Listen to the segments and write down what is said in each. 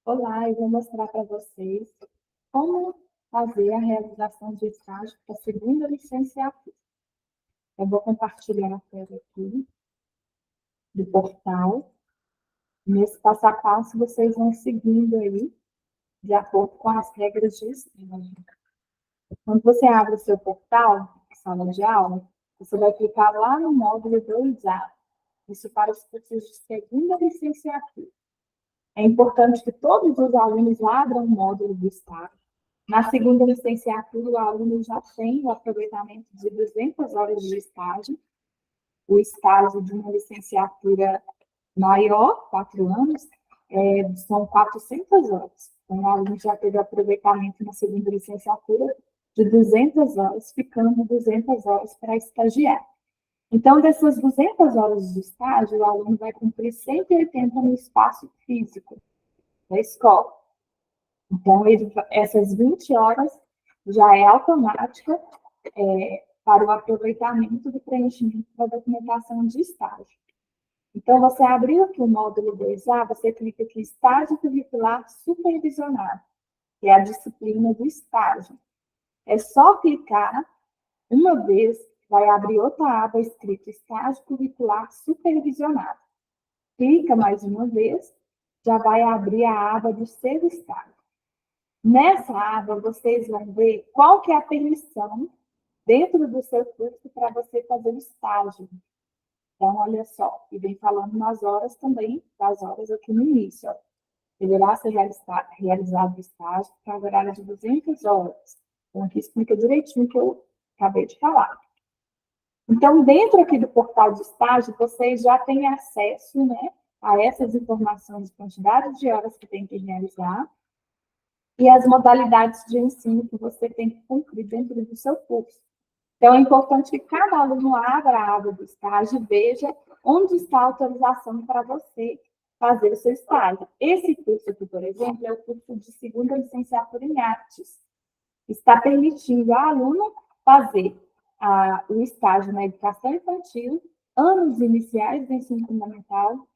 Olá, eu vou mostrar para vocês como fazer a realização de estágio para a segunda licenciatura. Eu vou compartilhar a tela aqui do portal. Nesse passo a passo, vocês vão seguindo aí, de acordo com as regras de estágio. Quando você abre o seu portal, a sala de aula, você vai clicar lá no módulo 2A. Isso para os cursos de segunda licenciatura. É importante que todos os alunos abram o módulo do estágio. Na segunda licenciatura, o aluno já tem o aproveitamento de 200 horas de estágio. O estágio de uma licenciatura maior, 4 anos, são 400 horas. Então, o aluno já teve aproveitamento na segunda licenciatura de 200 horas, ficando 200 horas para estagiar. Então, dessas 200 horas de estágio, o aluno vai cumprir 180 no espaço físico da escola. Então, essas 20 horas já é automática para o aproveitamento do preenchimento da documentação de estágio. Então, você abriu aqui o módulo 2A, você clica aqui Estágio Curricular Supervisionado, que é a disciplina do estágio. É só clicar uma vez, vai abrir outra aba escrita Estágio Curricular Supervisionado. Clica mais uma vez, já vai abrir a aba do seu estágio. Nessa aba, vocês vão ver qual que é a permissão dentro do seu curso para você fazer o estágio. Então, olha só, e vem falando nas horas também, das horas aqui no início. Ó. Deverá ser realizado o estágio para o horário de 200 horas. Então, aqui explica direitinho o que eu acabei de falar. Então, dentro aqui do portal de estágio, vocês já têm acesso, né, a essas informações de quantidade de horas que tem que realizar, e as modalidades de ensino que você tem que cumprir dentro do seu curso. Então, é importante que cada aluno abra a aba do estágio e veja onde está a autorização para você fazer o seu estágio. Esse curso aqui, por exemplo, é o curso de segunda licenciatura em artes. Está permitindo ao aluno fazer o estágio na educação infantil, anos iniciais do ensino fundamental,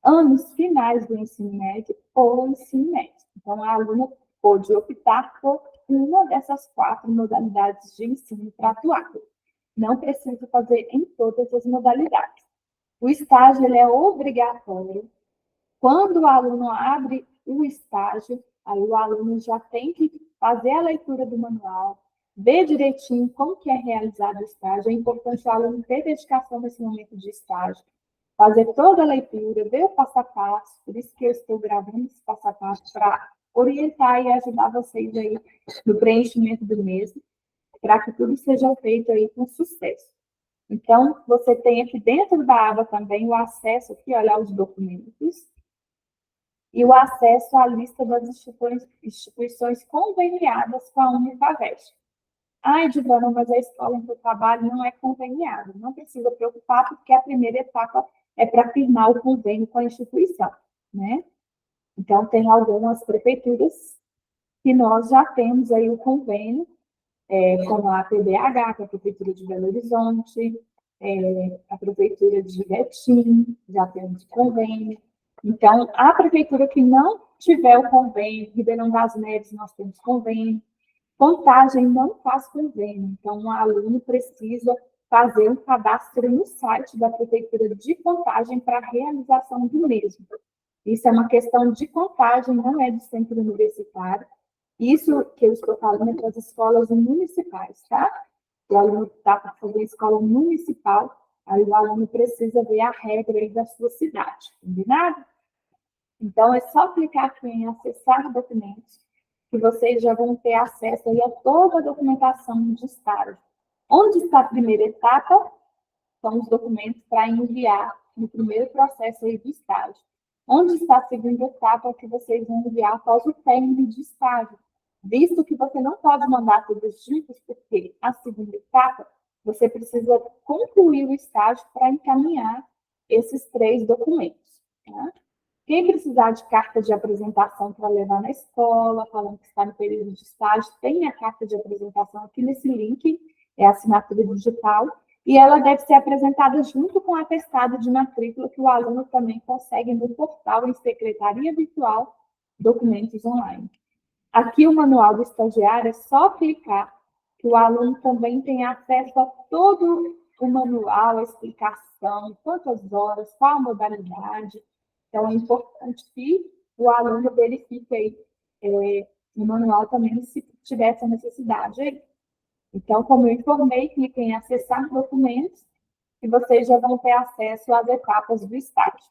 anos finais do ensino médio ou ensino médio. Então, a aluna pode optar por uma dessas 4 modalidades de ensino para atuar. Não precisa fazer em todas as modalidades. O estágio ele é obrigatório. Quando o aluno abre o estágio, aí o aluno já tem que fazer a leitura do manual, ver direitinho como que é realizado o estágio. É importante o aluno ter dedicação nesse momento de estágio, fazer toda a leitura, ver o passo a passo, por isso que eu estou gravando esse passo a passo para orientar e ajudar vocês aí no preenchimento do mesmo, para que tudo seja feito aí com sucesso. Então, você tem aqui dentro da aba também o acesso aqui, olhar os documentos, e o acesso à lista das instituições conveniadas com a Unifavest. Ai, Divana, mas a escola em que eu trabalho não é conveniada. Não precisa preocupar, porque a primeira etapa é para firmar o convênio com a instituição, né? Então, tem algumas prefeituras que nós já temos aí o convênio, como a PBH, que é a Prefeitura de Belo Horizonte, a Prefeitura de Betim, já temos convênio. Então, a prefeitura que não tiver o convênio, Ribeirão das Neves, nós temos convênio. Contagem não faz convênio, então o aluno precisa fazer um cadastro no site da Prefeitura de Contagem para a realização do mesmo. Isso é uma questão de Contagem, não é do centro universitário. Isso que eu estou falando é para as escolas municipais, tá? O aluno está para fazer escola municipal, aí o aluno precisa ver a regra aí da sua cidade, combinado? Então, é só clicar aqui em acessar documentos, que vocês já vão ter acesso aí a toda a documentação de estágio. Onde está a primeira etapa? São os documentos para enviar no primeiro processo aí do estágio. Onde está a segunda etapa que vocês vão enviar após o término de estágio? Visto que você não pode mandar todos juntos, porque a segunda etapa, você precisa concluir o estágio para encaminhar esses 3 documentos. Tá? Quem precisar de carta de apresentação para levar na escola, falando que está no período de estágio, tem a carta de apresentação aqui nesse link, é a assinatura digital, e ela deve ser apresentada junto com o atestado de matrícula que o aluno também consegue no portal em secretaria virtual documentos online. Aqui o manual do estagiário é só clicar que o aluno também tem acesso a todo o manual, a explicação, quantas horas, qual a modalidade. Então, é importante que o aluno verifique aí no manual também se tiver essa necessidade aí. Então, como eu informei, cliquem em acessar documentos e vocês já vão ter acesso às etapas do estágio.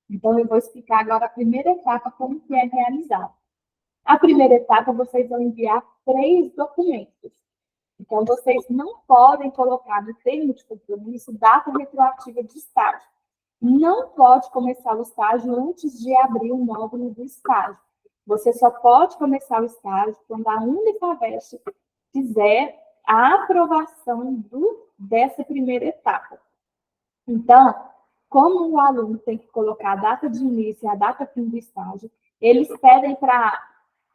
Então, eu vou explicar agora a primeira etapa, como que é realizada. A primeira etapa, vocês vão enviar 3 documentos. Então, vocês não podem colocar no termo de compromisso data retroativa de estágio. Não pode começar o estágio antes de abrir o módulo do estágio. Você só pode começar o estágio quando a Unifavest fizer a aprovação dessa primeira etapa. Então, como o aluno tem que colocar a data de início e a data fim do estágio, eles pedem para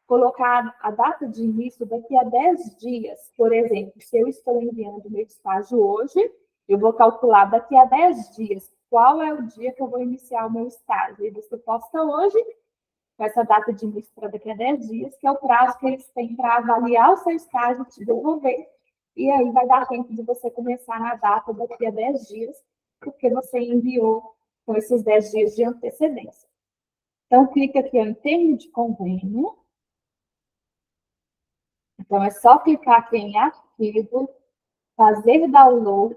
colocar a data de início daqui a 10 dias. Por exemplo, se eu estou enviando meu estágio hoje, eu vou calcular daqui a 10 dias qual é o dia que eu vou iniciar o meu estágio. E você posta hoje, com essa data de início para daqui a 10 dias, que é o prazo que eles têm para avaliar o seu estágio e te devolver. E aí vai dar tempo de você começar na data daqui a 10 dias, porque você enviou com esses 10 dias de antecedência. Então, clica aqui em termo de convênio. Então, é só clicar aqui em arquivo, fazer download,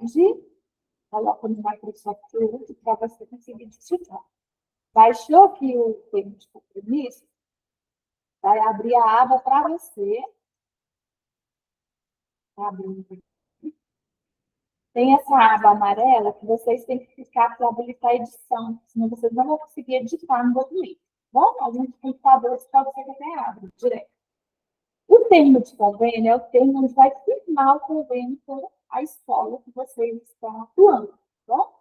coloca no Microsoft Word para você conseguir digitar. Baixou aqui o termo de compromisso, vai abrir a aba para você. Tem essa aba amarela que vocês têm que clicar para habilitar a edição, senão vocês não vão conseguir editar no documento. Bom, alguns computadores pode ser que até abre direto. O termo de convênio é o termo onde vai firmar o convênio com a escola que vocês estão atuando, bom?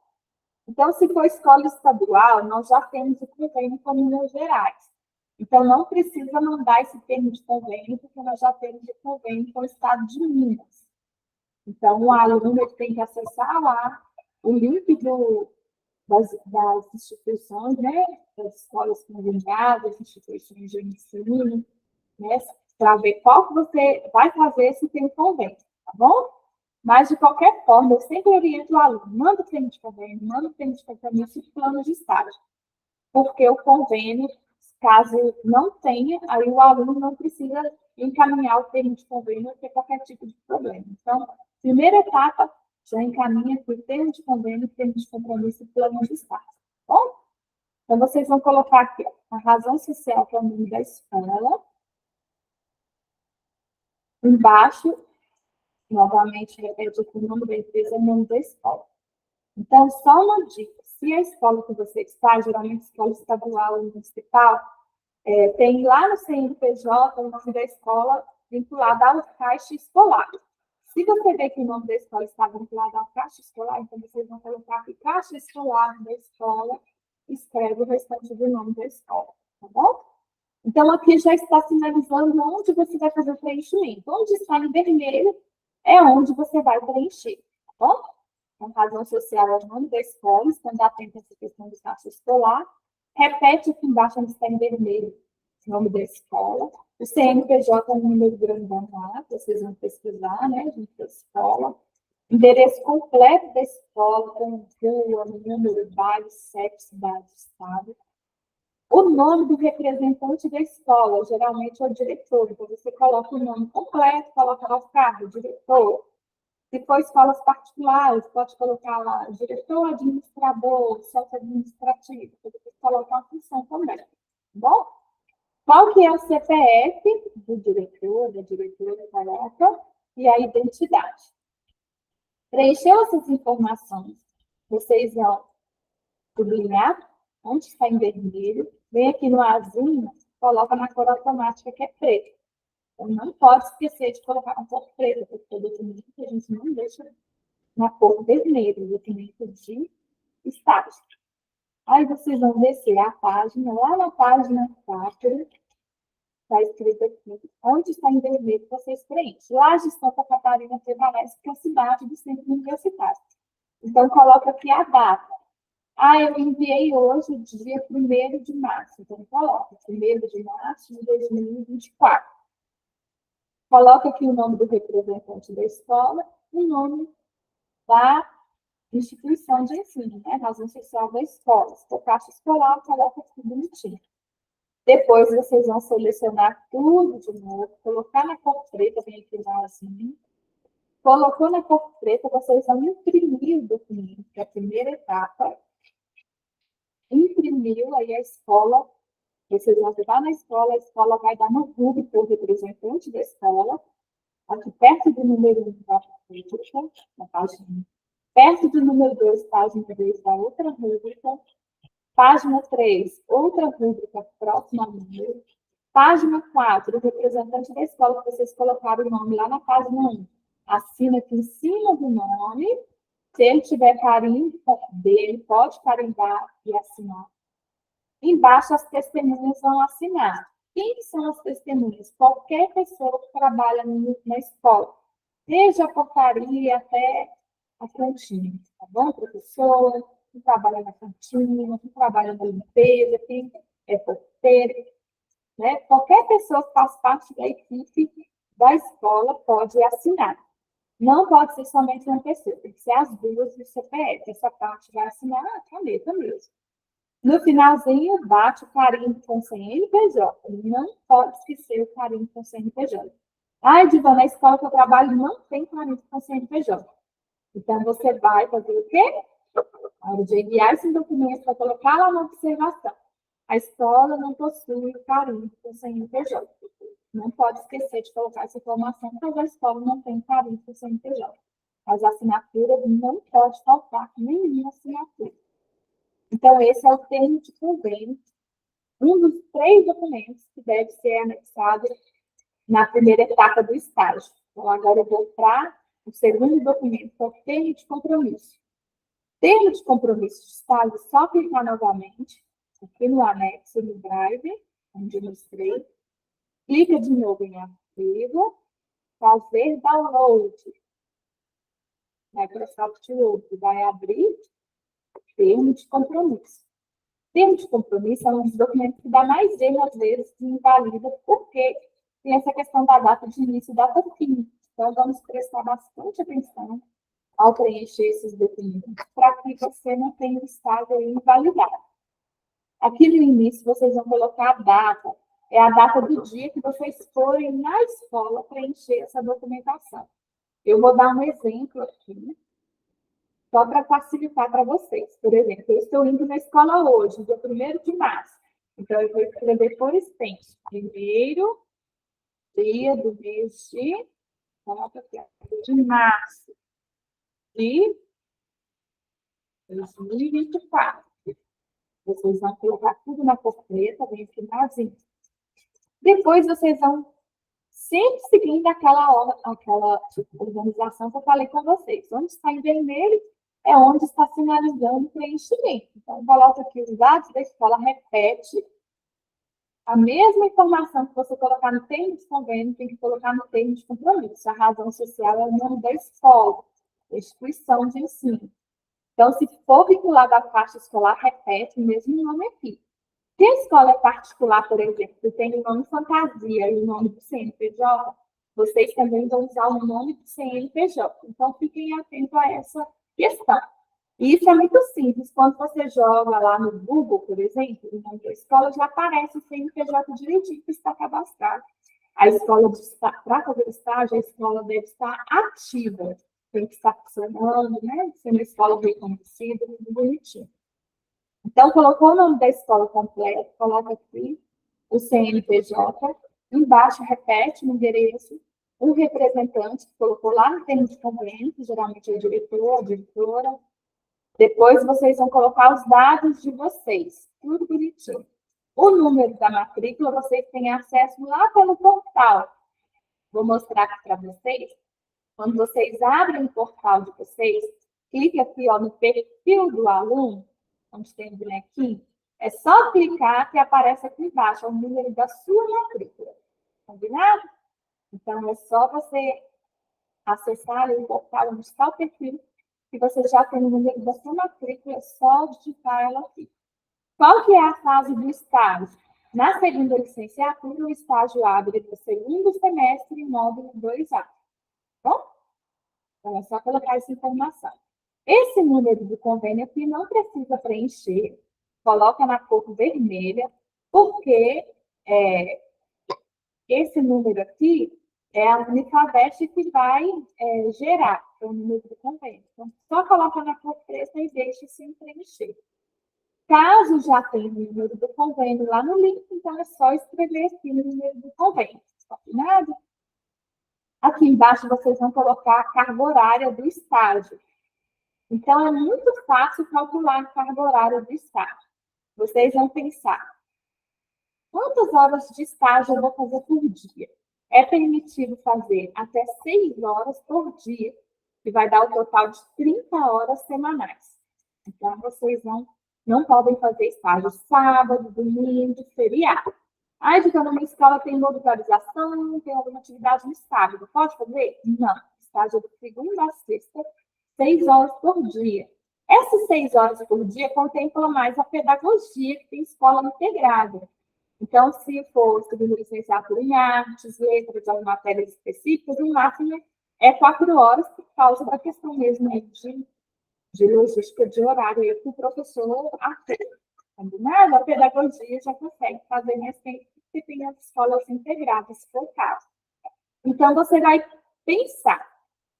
Então, se for escola estadual, nós já temos o convênio com Minas Gerais. Então, não precisa mandar esse termo de convênio, porque nós já temos o convênio com o estado de Minas. Então, o aluno tem que acessar lá o link das instituições, né, das escolas conveniadas, instituições de ensino, né, para ver qual que você vai fazer se tem um convênio, tá bom? Mas, de qualquer forma, eu sempre oriento o aluno, manda o termo de convênio, manda o termo de compromisso e plano de estágio, porque o convênio, caso não tenha, aí o aluno não precisa encaminhar o termo de convênio ter qualquer tipo de problema. Então, primeira etapa, já encaminha por termo de convênio, termo de compromisso e plano de estágio, tá bom? Então, vocês vão colocar aqui a razão social, que é o nome da escola. Embaixo, novamente, repete o nome da empresa e o nome da escola. Então, só uma dica. Se a escola que você está, geralmente escola estadual ou municipal, tem lá no CNPJ o nome da escola vinculado ao caixa escolar. Se você vê que o nome da escola está vinculado ao caixa escolar, então vocês vão colocar aqui caixa escolar da escola, escreve o restante do nome da escola, tá bom? Então, aqui já está sinalizando onde você vai fazer o preenchimento. Onde está em vermelho é onde você vai preencher, tá bom? Então, razão social é o nome da escola, estando atento a essa questão do caixa escolar. Repete aqui embaixo onde está em vermelho o nome da escola. O CNPJ é um número grandão lá, vocês vão pesquisar, né, junto da escola. Endereço completo da escola, com rua, número, bairro, sexo, cidade, estado. O nome do representante da escola, geralmente é o diretor. Então, você coloca o nome completo, coloca lá o cargo, diretor. Se for escolas particulares, pode colocar lá diretor, administrador, sócio administrativo. Você tem que colocar a função também, tá bom? Qual que é o CPF do diretor, da diretora, coloca, e a identidade. Preencheu essas informações, vocês vão sublinhar onde está em vermelho, vem aqui no azul, coloca na cor automática que é preto. Então, não pode esquecer de colocar na cor preta, porque o documento a gente não deixa na cor vermelha, o documento de estágio. Aí vocês vão descer a página, lá na página 4, está escrito aqui, onde está em vermelho, vocês preenchem. Laje, Santa Catarina, prevalece que é a cidade do centro universitário. Então, coloca aqui a data. Eu enviei hoje, dia 1º de março. Então, coloca 1º de março de 2024. Coloca aqui o nome do representante da escola, o nome da instituição de ensino, né? Razão social da escola. Se for caixa escolar, coloca tudo bonitinho. Depois, vocês vão selecionar tudo de novo, colocar na cor preta, bem aqui no assim. Colocou na cor preta, vocês vão imprimir o documento, que é a primeira etapa. Imprimiu, aí a escola, vocês vão levar na escola, a escola vai dar no RUB para o representante da escola, aqui perto do número 1 da rúbrica, na página 1. Perto do número 2, página 2 da outra rúbrica. Página 3, outra rúbrica próxima ao número. Página 4, o representante da escola, que vocês colocaram o nome lá na página 1. Assina aqui em cima do nome. Se ele tiver carimbo dele, pode carimbar e assinar. Embaixo, as testemunhas vão assinar. Quem são as testemunhas? Qualquer pessoa que trabalha na escola. Desde a portaria até a cantina. Tá bom? Professora, que trabalha na cantina, que trabalha na limpeza, quem é porteiro. Né? Qualquer pessoa que faz parte da equipe da escola pode assinar. Não pode ser somente uma pessoa, tem que ser as duas do CPF. Essa parte vai assinar a caneta mesmo. No finalzinho, bate o carimbo com CNPJ. Não pode esquecer o carimbo com CNPJ. Diva, na escola que eu trabalho não tem carimbo com CNPJ. Então, você vai fazer o quê? Na hora de enviar esses documentos, vai colocar lá na observação. A escola não possui o carimbo com CNPJ. Não pode esquecer de colocar essa informação, porque a escola não tem carimbo com CNPJ. As assinaturas não pode faltar nenhuma assinatura. Então, esse é o termo de convênio, um dos 3 documentos que deve ser anexado na primeira etapa do estágio. Então, agora eu vou para o segundo documento, que é o termo de compromisso. Termo de compromisso de estágio, só clicar novamente, aqui no anexo, no Drive, onde eu mostrei. Clica de novo em arquivo, fazer download. Microsoft Word vai abrir termo de compromisso. Termo de compromisso é um dos documentos que dá mais erro, às vezes, e invalida, porque tem essa questão da data de início e data de fim. Então, vamos prestar bastante atenção ao preencher esses documentos, para que você não tenha o estágio invalidado. Aqui no início, vocês vão colocar a data. É a data do dia que vocês forem na escola preencher essa documentação. Eu vou dar um exemplo aqui, só para facilitar para vocês. Por exemplo, eu estou indo na escola hoje, dia 1º de março. Então, eu vou escrever por extenso. 1º dia do mês de março de 2024. Vocês vão colocar tudo na cor preta, bem finalzinho. Depois, vocês vão sempre seguindo aquela organização que eu falei com vocês. Onde está em vermelho é onde está sinalizando o preenchimento. Então, coloca aqui os dados da escola, repete a mesma informação que você colocar no termo de convênio, tem que colocar no termo de compromisso. A razão social é o nome da escola, da instituição de ensino. Então, se for vinculado à faixa escolar, repete o mesmo nome aqui. Se a escola é particular, por exemplo, e tem o nome fantasia e o nome do CNPJ, vocês também vão usar o nome do CNPJ. Então, fiquem atentos a essa questão. E isso é muito simples. Quando você joga lá no Google, por exemplo, o nome da escola, já aparece o CNPJ direitinho que está cadastrado. A escola, para fazer o estágio, a escola deve estar ativa. Tem que estar funcionando, né? Ser uma escola reconhecida, muito bonitinho. Então, colocou o nome da escola completo, coloca aqui o CNPJ, embaixo repete o endereço, o representante, que colocou lá no termo de convênio, que geralmente é o diretor, a diretora. Depois, vocês vão colocar os dados de vocês, tudo bonitinho. O número da matrícula, vocês têm acesso lá pelo portal. Vou mostrar aqui para vocês. Quando vocês abrem o portal de vocês, clique aqui no perfil do aluno, onde tem o bonequinho. É só clicar que aparece aqui embaixo o número da sua matrícula. Combinado? Então, é só você acessar o portal onde está o perfil que você já tem o número da sua matrícula, é só digitar ela aqui. Qual que é a fase do estágio? Na segunda licenciatura, o estágio abre no segundo semestre, módulo 2A. Bom? Então, é só colocar essa informação. Esse número do convênio aqui não precisa preencher, coloca na cor vermelha, porque esse número aqui é a Unifavest que vai gerar o número do convênio. Então, só coloca na cor preta e deixa sem preencher. Caso já tenha o número do convênio lá no link, então é só escrever aqui o número do convênio. Combinado? Aqui embaixo vocês vão colocar a carga horária do estágio. Então, é muito fácil calcular a carga horária do estágio. Vocês vão pensar, quantas horas de estágio eu vou fazer por dia? É permitido fazer até 6 horas por dia, que vai dar o total de 30 horas semanais. Então, vocês não podem fazer estágio sábado, domingo, feriado. Ah, então, na minha escola tem monitorização, tem alguma atividade no sábado. Pode fazer? Não. Estágio de segunda a sexta, 6 horas por dia. Essas 6 horas por dia contemplam mais a pedagogia, que tem escola integrada. Então, se for segunda licenciatura em artes, letras, ou matérias específicas, o máximo é 4 horas, por causa da questão mesmo de logística de horário aí que o professor atende. Combinado? A pedagogia já consegue fazer mais tempo, porque tem as escolas integradas, se for o caso. Então, você vai pensar,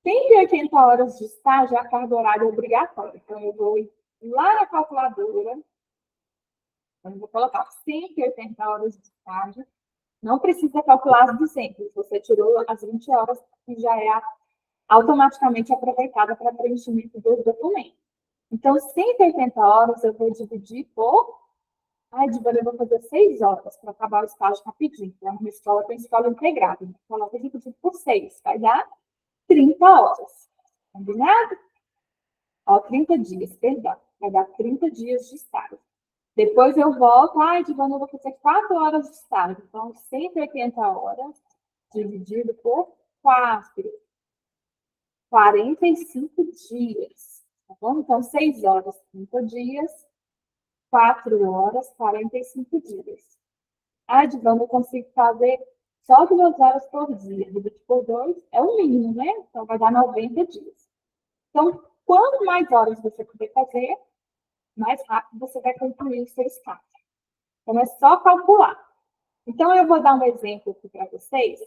180 horas de estágio é a carga horária obrigatória. Então, eu vou ir lá na calculadora, então, eu vou colocar 180 horas de estágio. Não precisa calcular as 200, você tirou as 20 horas, que já é automaticamente aproveitada para preenchimento dos documentos. Então, 180 horas eu vou dividir por... eu vou fazer 6 horas para acabar o estágio rapidinho. Então, uma escola tem escola integrada. Então, coloca dividido por 6, vai dar 30 horas. Combinado? Ó, 30 dias, perdão. Vai dar 30 dias de estágio. Depois eu volto, Divana, eu vou fazer 4 horas de estágio. Então, 180 horas dividido por 4. 45 dias. Tá bom? Então, 6 horas, 30 dias. 4 horas, 45 dias. Divana, eu consigo fazer só 2 horas por dia. Dividido por 2 é o mínimo, né? Então, vai dar 90 dias. Então, quanto mais horas você puder fazer, mais rápido você vai concluir o seu estágio. Então, é só calcular. Então, eu vou dar um exemplo aqui para vocês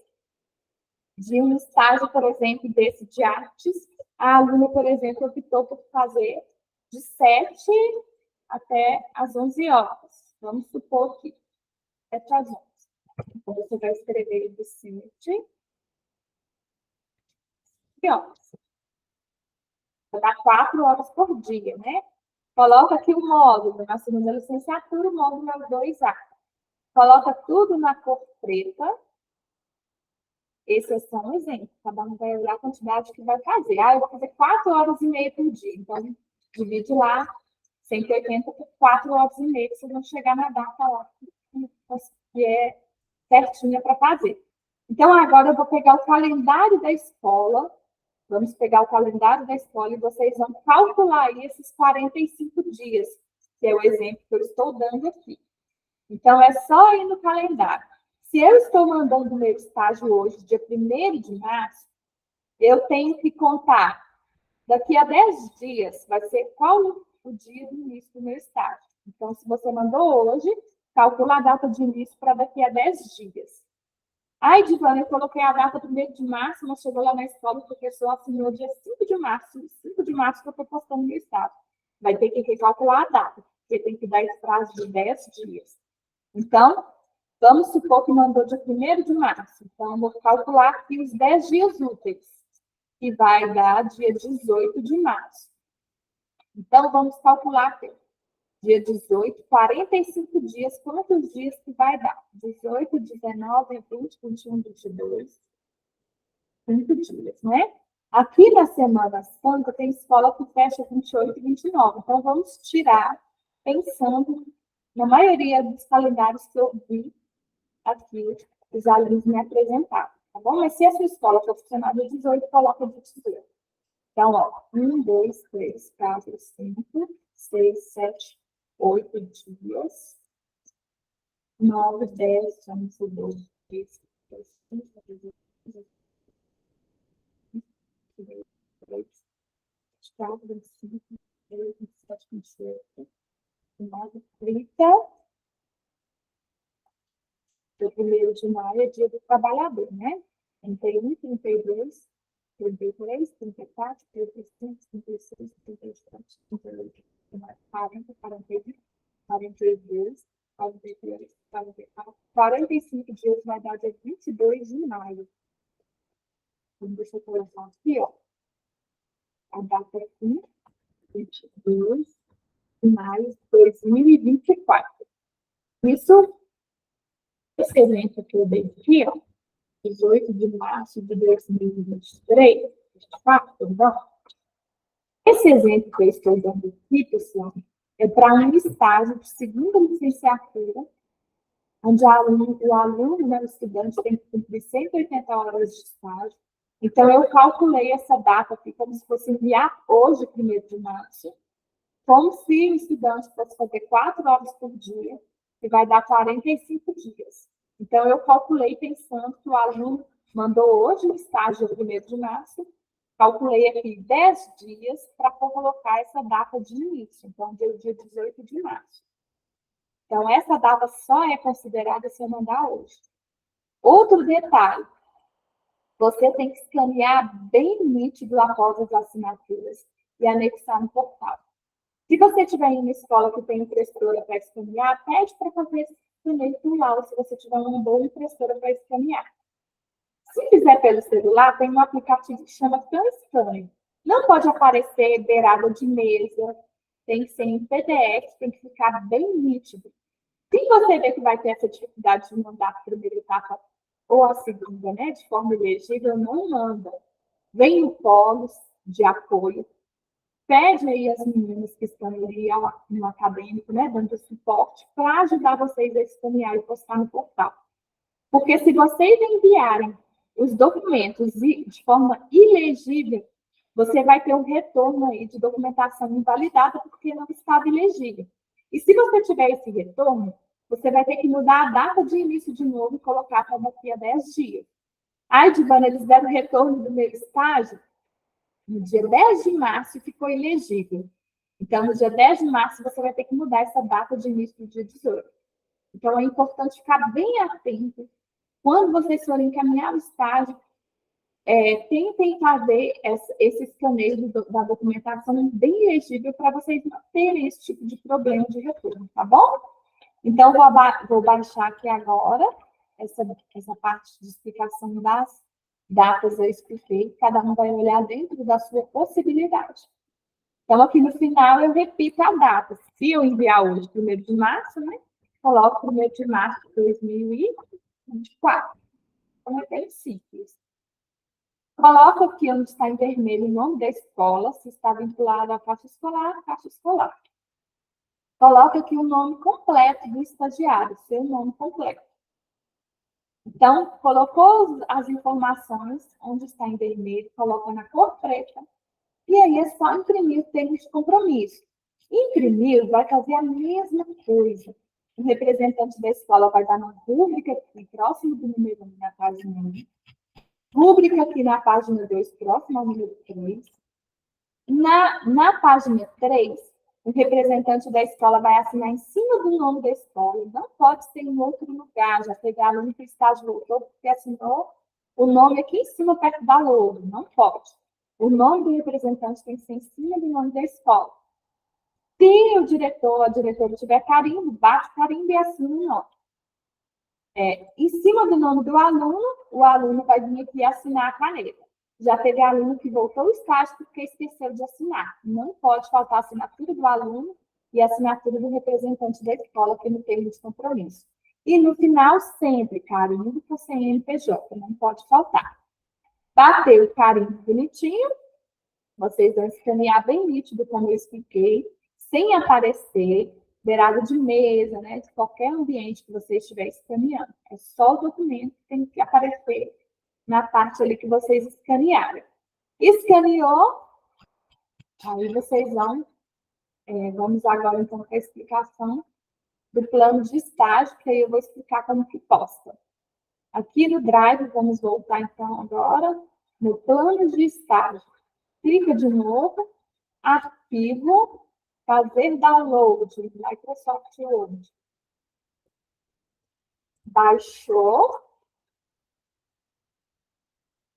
de um estágio, por exemplo, desse de artes. A aluna, por exemplo, optou por fazer de 7 até as 11 horas. Vamos supor que 7 às 11. Então, você vai escrever de 7 horas. Vai dar 4 horas por dia, né? Coloca aqui o módulo, na segunda licenciatura, o módulo é o 2A. Coloca tudo na cor preta. Esse é só um exemplo. Cada um vai olhar a quantidade que vai fazer. Eu vou fazer 4 horas e meia por dia. Então, divide lá 180 por 4 horas e meia, que vocês vão chegar na data lá que é certinha para fazer. Então, agora eu vou pegar o calendário da escola. Vamos pegar o calendário da escola e vocês vão calcular aí esses 45 dias, que é o exemplo que eu estou dando aqui. Então, é só ir no calendário. Se eu estou mandando o meu estágio hoje, dia 1º de março, eu tenho que contar daqui a 10 dias, vai ser qual o dia do início do meu estágio. Então, se você mandou hoje, calcula a data de início para daqui a 10 dias. Divana, eu coloquei a data 1º de março, mas chegou lá na escola, o professor assinou dia 5 de março. 5 de março que eu estou postando meu estágio. Vai ter que recalcular a data, porque tem que dar esse prazo de 10 dias. Então, vamos supor que mandou dia 1º de março. Então, eu vou calcular aqui os 10 dias úteis, que vai dar dia 18 de março. Então, vamos calcular aqui. Dia 18, 45 dias, quantos dias que vai dar? 18, 19, 20, 21, 22, 5 dias, né? Aqui na Semana Santa tem escola que fecha 28 e 29. Então, vamos tirar, pensando na maioria dos calendários que eu vi aqui, os alunos me apresentaram, tá bom? Mas se a sua escola for funcionar dia 18, coloca dia 18. Então, ó, 1, 2, 3, 4, 5, 6, 7, 8 dias. 9, 10, 11, 12, 13, 14, 15, 16, 17, 24, 25, 26, 27, 28, 29, 30. O 1º de maio é dia do trabalhador, né? 31, 32, 33, 34, 35, 36, 37, 38, 39, 40, 41, 42, 43, 44, 45 dias vai dar dia 22 de maio. Então, deixa eu colocar aqui, ó. A data aqui, 22 de maio de 2024. Isso, esse evento que eu dei aqui, ó, 18 de março de 2023, 24, não. Esse exemplo que eu estou dando aqui, pessoal, é para um estágio de segunda licenciatura, onde o aluno, né, o estudante, tem que cumprir 180 horas de estágio. Então, eu calculei essa data aqui como se fosse enviar hoje, 1º de março, como se o estudante fosse fazer 4 horas por dia, que vai dar 45 dias. Então, eu calculei pensando que o aluno mandou hoje o estágio 1º de março, calculei aqui 10 dias para colocar essa data de início, então, dia 18 de março. Então, essa data só é considerada se eu mandar hoje. Outro detalhe, você tem que escanear bem nítido após as assinaturas e anexar no portal. Se você estiver em uma escola que tem impressora para escanear, pede para fazer esse escaneio por lá, se você tiver uma boa impressora para escanear. Se fizer pelo celular, tem um aplicativo que chama CanScan. Não pode aparecer beirada de mesa, tem que ser em PDF, tem que ficar bem nítido. Se você vê que vai ter essa dificuldade de mandar a 1ª etapa ou a 2ª, né, de forma elegível, não manda. Vem no polo de apoio, pede aí as meninas que estão ali no acadêmico, né, dando suporte, para ajudar vocês a escanear e postar no portal. Porque se vocês enviarem os documentos de forma ilegível, você vai ter um retorno aí de documentação invalidada porque não estava ilegível. E se você tiver esse retorno, você vai ter que mudar a data de início de novo e colocar para daqui a 10 dias. Ai, Divana, eles deram o retorno do meu estágio no dia 10 de março e ficou ilegível. Então, no dia 10 de março, você vai ter que mudar essa data de início do dia 18. Então, é importante ficar bem atento. Quando vocês forem encaminhar o estágio, tentem fazer esse escaneio da documentação bem legível para vocês não terem esse tipo de problema de retorno, tá bom? Então, vou baixar aqui agora essa parte de explicação das datas eu expliquei, cada um vai olhar dentro da sua possibilidade. Então, aqui no final, eu repito a data. Se eu enviar hoje, 1º de março, né? Coloco 1º de março de 2024. Então, é bem simples. Coloco aqui onde está em vermelho o nome da escola, se está vinculado à faixa escolar, faixa escolar. Coloco aqui o nome completo do estagiário, seu nome completo. Então, colocou as informações onde está em vermelho, coloca na cor preta, e aí é só imprimir o termo de compromisso. Imprimir vai fazer a mesma coisa. O representante da escola vai dar uma rúbrica aqui, próximo do número 1 na página 1. Rúbrica aqui na página 2, próximo ao número 3. Na página 3, o representante da escola vai assinar em cima do nome da escola. Não pode ser em outro lugar. Já teve aluno que o estágio voltou porque assinou o nome aqui em cima, perto da logo. Não pode. O nome do representante tem que ser em cima do nome da escola. Se o diretor, a diretora tiver carimbo, bate carimbo e assina o nome. Em cima do nome do aluno, o aluno vai vir aqui assinar a caneta. Já teve aluno que voltou ao estágio porque esqueceu de assinar. Não pode faltar a assinatura do aluno e a assinatura do representante da escola, que no termo de compromisso. E no final, sempre, carimbo com CNPJ, não pode faltar. Bateu o carimbo bonitinho, vocês vão escanear bem nítido, como eu expliquei, sem aparecer, beirada de mesa, né, de qualquer ambiente que você estiver escaneando. É só o documento que tem que aparecer na parte ali que vocês escanearam. Escaneou, Aí vocês vamos agora então para a explicação do plano de estágio, que aí eu vou explicar como que posta. Aqui no Drive, vamos voltar então agora no plano de estágio. Clica de novo, arquivo, fazer download, Microsoft Word. Baixou,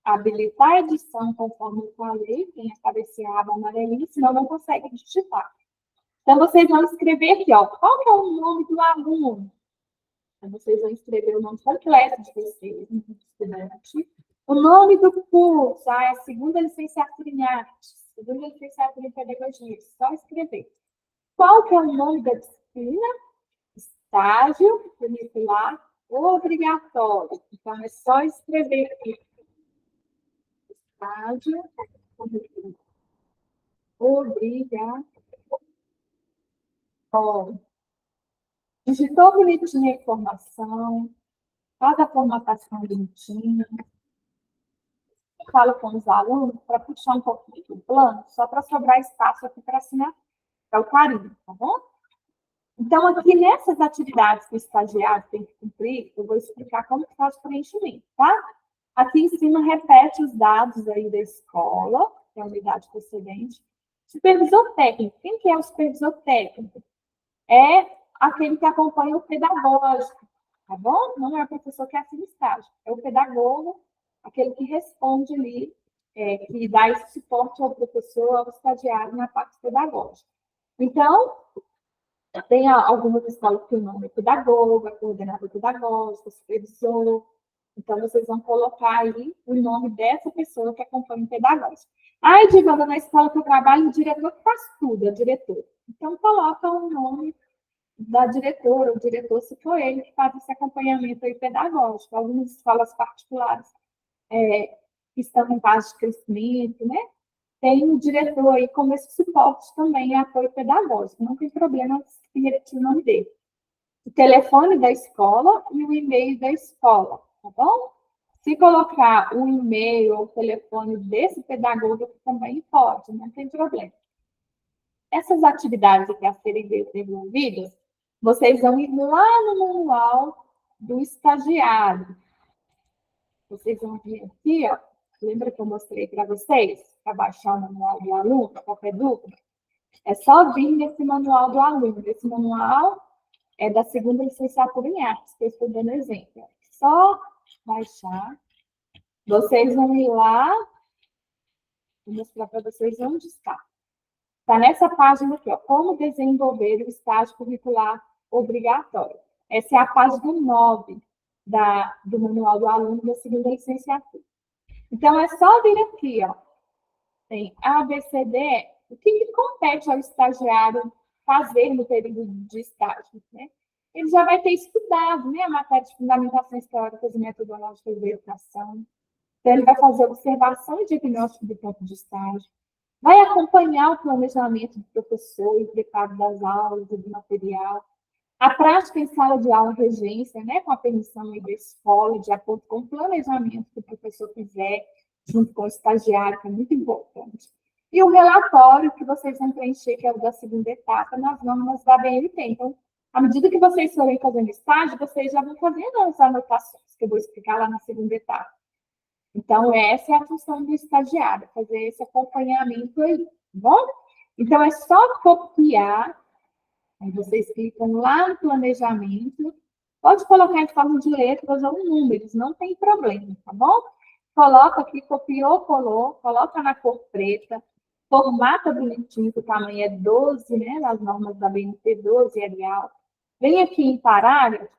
habilitar a edição conforme eu falei, tem que aparecer a aba amarelinha, senão não consegue digitar. Então, vocês vão escrever aqui, ó, qual que é o nome do aluno? Então, vocês vão escrever o nome completo de vocês, estudante. O nome do curso, é a segunda licenciatura em artes, segunda licenciatura em pedagogia, só escrever. Qual que é o nome da disciplina? Estágio curricular obrigatório. Então, é só escrever aqui. Estágio curricular obrigatório. Digitou bonitinha a informação, faz a formatação bonitinha. Falo com os alunos para puxar um pouquinho do plano, só para sobrar espaço aqui para assinar, é o carinho, tá bom? Então, aqui nessas atividades que o estagiário tem que cumprir, eu vou explicar como que faz o preenchimento, tá? Aqui em cima, repete os dados aí da escola, que é a unidade precedente. Supervisor técnico. Quem que é o supervisor técnico? É aquele que acompanha o pedagógico, tá bom? Não é o professor que assina estágio, é o pedagogo, aquele que responde ali, que dá esse suporte ao professor, ao estagiário na parte pedagógica. Então, tem algumas escolas que o nome é pedagogo, coordenador pedagógico, supervisor. Então, vocês vão colocar aí o nome dessa pessoa que acompanha o pedagógico. Ai, Divana, na escola que eu trabalho, o diretor faz tudo, é o diretor. Então, coloca o nome da diretora, o diretor, se for ele que faz esse acompanhamento aí pedagógico. Algumas escolas particulares que estão em fase de crescimento, né? Tem o diretor aí como esse suporte também, apoio pedagógico. Não tem problema se repetir o nome dele. O telefone da escola e o e-mail da escola, tá bom? Se colocar o e-mail ou o telefone desse pedagogo também pode, não tem problema. Essas atividades aqui a serem desenvolvidas, vocês vão ir lá no manual do estagiário. Vocês vão vir aqui, ó. Lembra que eu mostrei para vocês? Para baixar o manual do aluno, qualquer dúvida? É só vir nesse manual do aluno. Esse manual é da segunda licenciatura em artes, que eu estou dando exemplo. É só baixar. Vocês vão ir lá, vou mostrar para vocês onde está. Está nessa página aqui, ó, como desenvolver o estágio curricular obrigatório. Essa é a página 9 do manual do aluno da segunda licenciatura. Então, é só vir aqui, ó. Tem A, B, C, D, E. O que compete ao estagiário fazer no período de estágio, né? Ele já vai ter estudado, né, a matéria de fundamentações teóricas e metodológicas da educação. Então, ele vai fazer observação e diagnóstico do campo de estágio. Vai acompanhar o planejamento do professor e preparo das aulas e do material. A prática em sala de aula regência, né, com a permissão da escola, de acordo com o planejamento que o professor fizer, junto com o estagiário, que é muito importante. E o relatório que vocês vão preencher, que é o da segunda etapa, nas normas da BNT. Então, à medida que vocês forem fazendo estágio, vocês já vão fazendo as anotações, que eu vou explicar lá na segunda etapa. Então, essa é a função do estagiário, fazer esse acompanhamento aí, tá bom? Então, é só copiar. Aí vocês clicam lá no planejamento. Pode colocar em forma de letras ou números, não tem problema, tá bom? Coloca aqui, copiou, colou, coloca na cor preta, formata bonitinho, que o tamanho é 12, né? Nas normas da BNT, 12 Arial. Vem aqui em parágrafo,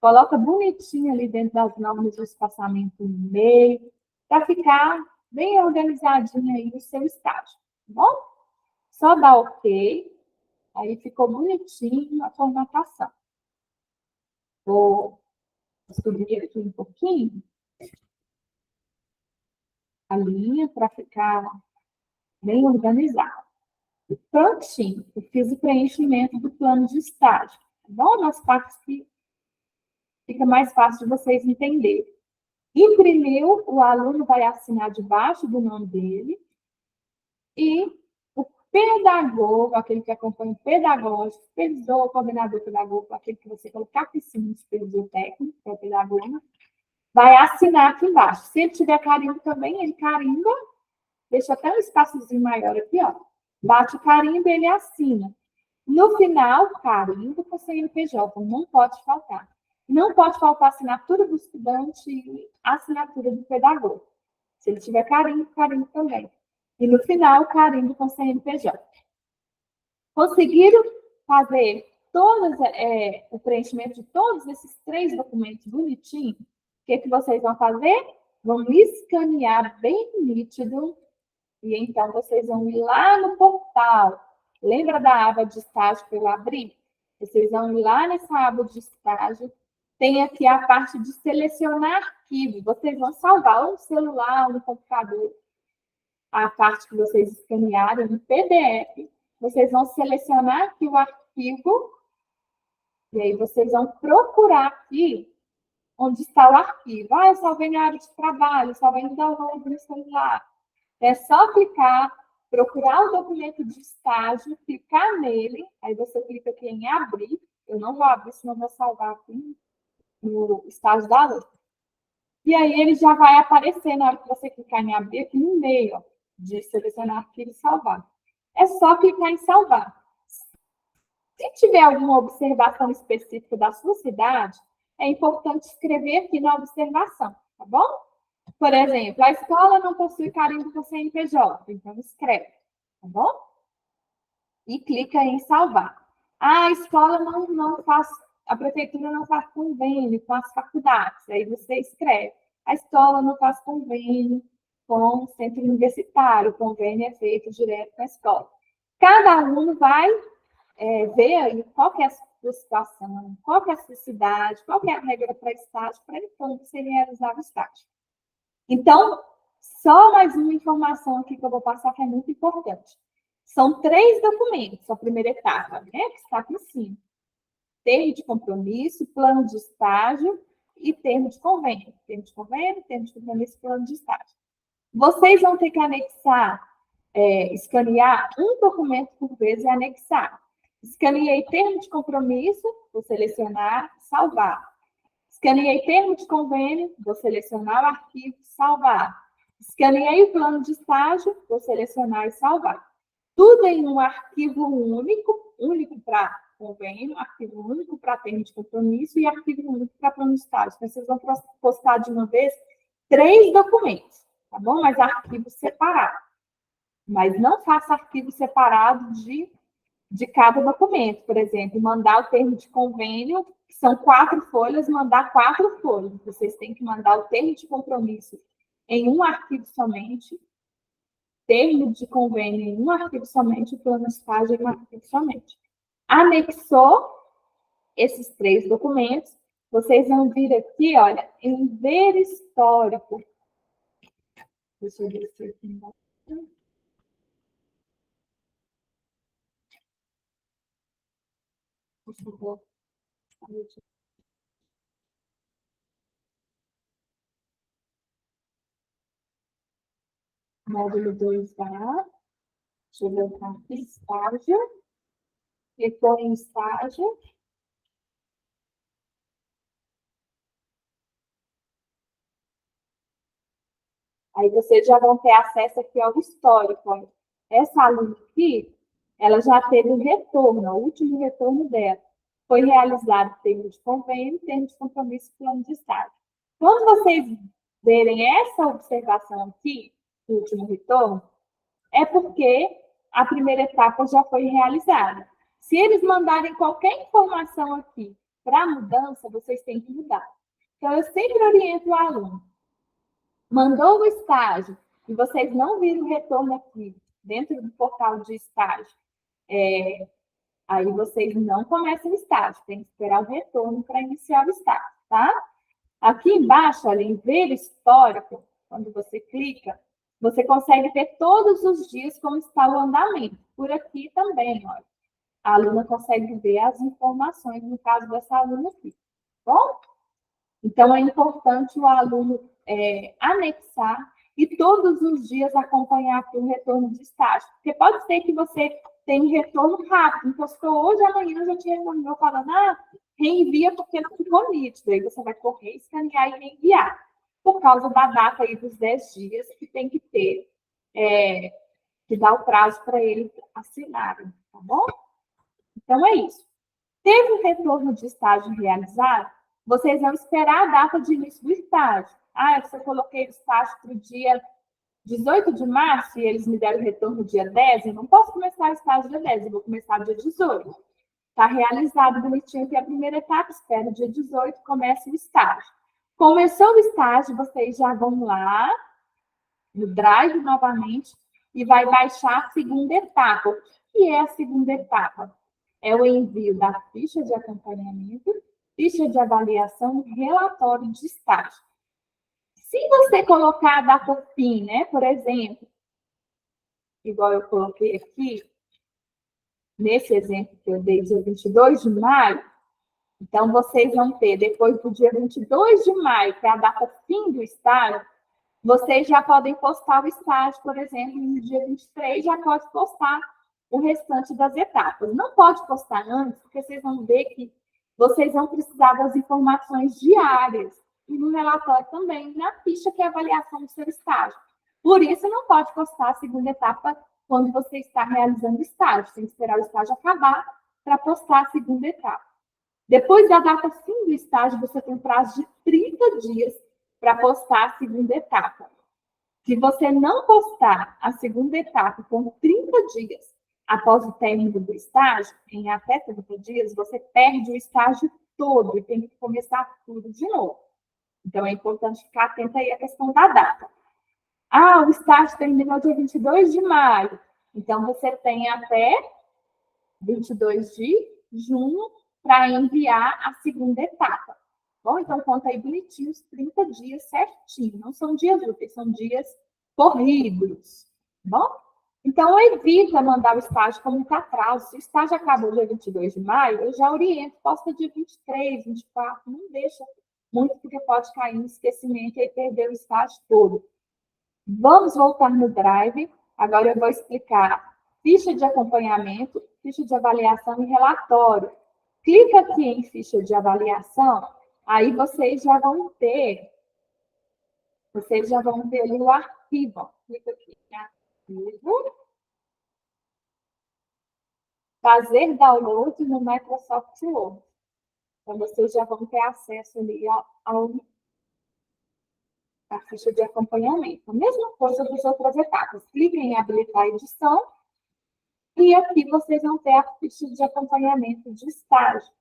coloca bonitinho ali dentro das normas o espaçamento no meio, para ficar bem organizadinho aí o seu estágio, tá bom? Só dá OK. Aí ficou bonitinho a formatação. Vou subir aqui um pouquinho a linha para ficar bem organizado. Prontinho, eu fiz o preenchimento do plano de estágio. Tá bom? Nas partes que fica mais fácil de vocês entenderem. Imprimiu, o aluno vai assinar debaixo do nome dele. E pedagogo, aquele que acompanha o pedagógico, supervisor, coordenador pedagógico, aquele que você colocar aqui em cima, supervisor técnico, que é o pedagogo, vai assinar aqui embaixo. Se ele tiver carimbo também, ele carimba, deixa até um espaçozinho maior aqui, ó. Bate o carimbo e ele assina. No final, carimbo com CNPJ, não pode faltar. Não pode faltar a assinatura do estudante e a assinatura do pedagogo. Se ele tiver carimbo, carimbo também. E no final, carimbo com CNPJ. Conseguiram fazer o preenchimento de todos esses 3 documentos bonitinho? O que vocês vão fazer? Vão escanear bem nítido e então vocês vão ir lá no portal. Lembra da aba de estágio que eu abri? Vocês vão ir lá nessa aba de estágio. Tem aqui a parte de selecionar arquivo. Vocês vão salvar ou no celular ou no computador a parte que vocês escanearam no PDF. Vocês vão selecionar aqui o arquivo e aí vocês vão procurar aqui onde está o arquivo. Ah, eu salvei na área de trabalho, salvei no download no celular. É só clicar, procurar o documento de estágio, clicar nele, aí você clica aqui em abrir. Eu não vou abrir, senão vou salvar aqui no estágio da aluna. E aí ele já vai aparecer na hora que você clicar em abrir aqui no meio, ó, de selecionar arquivo e salvar. É só clicar em salvar. Se tiver alguma observação específica da sua cidade, é importante escrever aqui na observação, tá bom? Por exemplo, a escola não possui carimbo com CNPJ, então escreve, tá bom? E clica em salvar. A escola não faz, a prefeitura não faz convênio com as faculdades, aí você escreve. A escola não faz convênio com o centro universitário, o convênio é feito direto com a escola. Cada aluno vai ver aí qual que é a sua situação, qual que é a sua cidade, qual que é a regra para estágio, para então você realizar o estágio. Então, só mais uma informação aqui que eu vou passar que é muito importante. São 3 documentos, a primeira etapa, né, que está aqui em cima. Termo de compromisso, plano de estágio e termo de convênio. Termo de convênio, termo de compromisso e plano de estágio. Vocês vão ter que anexar, escanear um documento por vez e anexar. Escaneei termo de compromisso, vou selecionar, salvar. Escaneei termo de convênio, vou selecionar o arquivo, salvar. Escaneei o plano de estágio, vou selecionar e salvar. Tudo em um arquivo único para convênio, arquivo único para termo de compromisso e arquivo único para plano de estágio. Então, vocês vão postar de uma vez 3 documentos, tá bom? Mas arquivo separado. Mas não faça arquivo separado de cada documento. Por exemplo, mandar o termo de convênio, que são 4 folhas, mandar 4 folhas. Vocês têm que mandar o termo de compromisso em um arquivo somente, termo de convênio em um arquivo somente, o plano de estágio em um arquivo somente. Anexou esses 3 documentos, vocês vão vir aqui, olha, em ver histórico. Deixa eu ver se aqui embaixo. Deixa eu ver. Módulo 2A. Deixa eu ver aqui, estágio. Clicou em estágio. Aí vocês já vão ter acesso aqui ao histórico. Essa aluna aqui, ela já teve o retorno, o último retorno dela. Foi realizado termo de convênio, termo de compromisso e plano de estágio. Quando vocês verem essa observação aqui, o último retorno, é porque a primeira etapa já foi realizada. Se eles mandarem qualquer informação aqui para mudança, vocês têm que mudar. Então, eu sempre oriento o aluno. Mandou o estágio e vocês não viram o retorno aqui, dentro do portal de estágio, aí vocês não começam o estágio, tem que esperar o retorno para iniciar o estágio, tá? Aqui embaixo, olha, em ver histórico, quando você clica, você consegue ver todos os dias como está o andamento. Por aqui também, olha. A aluna consegue ver as informações, no caso dessa aluna aqui, tá bom? Então, é importante o aluno anexar e todos os dias acompanhar aqui o retorno de estágio. Porque pode ser que você tenha retorno rápido. Então, se for hoje, amanhã já te retornou falando, reenvia porque não ficou nítido. Aí você vai correr, escanear e reenviar. Por causa da data aí dos 10 dias que tem que ter, que dá o prazo para eles assinarem, tá bom? Então, é isso. Teve o retorno de estágio realizado, vocês vão esperar a data de início do estágio. Se eu coloquei o estágio para o dia 18 de março e eles me deram o retorno dia 10, eu não posso começar o estágio dia 10, eu vou começar dia 18. Está realizado bonitinho aqui a primeira etapa, espero dia 18, comece o estágio. Começou o estágio, vocês já vão lá no Drive novamente e vai baixar a segunda etapa. O que é a segunda etapa? É o envio da ficha de acompanhamento, ficha de avaliação e relatório de estágio. Se você colocar a data fim, né, por exemplo, igual eu coloquei aqui, nesse exemplo que eu dei, dia 22 de maio, então vocês vão ter, depois do dia 22 de maio, que é a data fim do estágio, vocês já podem postar o estágio, por exemplo, no dia 23, já pode postar o restante das etapas. Não pode postar antes, porque vocês vão ver que vocês vão precisar das informações diárias e no relatório também, na ficha que é a avaliação do seu estágio. Por isso, não pode postar a segunda etapa quando você está realizando o estágio. Tem que esperar o estágio acabar para postar a segunda etapa. Depois da data fim do estágio, você tem um prazo de 30 dias para postar a segunda etapa. Se você não postar a segunda etapa com 30 dias após o término do estágio, em até 30 dias, você perde o estágio todo e tem que começar tudo de novo. Então, é importante ficar atento aí à questão da data. O estágio terminou dia 22 de maio. Então, você tem até 22 de junho para enviar a segunda etapa. Bom, então, conta aí bonitinho os 30 dias certinho. Não são dias úteis, são dias corridos. Bom? Então, evita mandar o estágio com muito atraso. Se o estágio acabou dia 22 de maio, eu já oriento, posta dia 23, 24, não deixa muito, porque pode cair no esquecimento e perder o estágio todo. Vamos voltar no Drive. Agora eu vou explicar ficha de acompanhamento, ficha de avaliação e relatório. Clica aqui em ficha de avaliação, aí vocês já vão ter ali o arquivo. Clica aqui em arquivo. Fazer download no Microsoft Word. Então, vocês já vão ter acesso ali à ficha de acompanhamento. A mesma coisa das outras etapas. Cliquem em habilitar a edição. E aqui vocês vão ter a ficha de acompanhamento de estágio.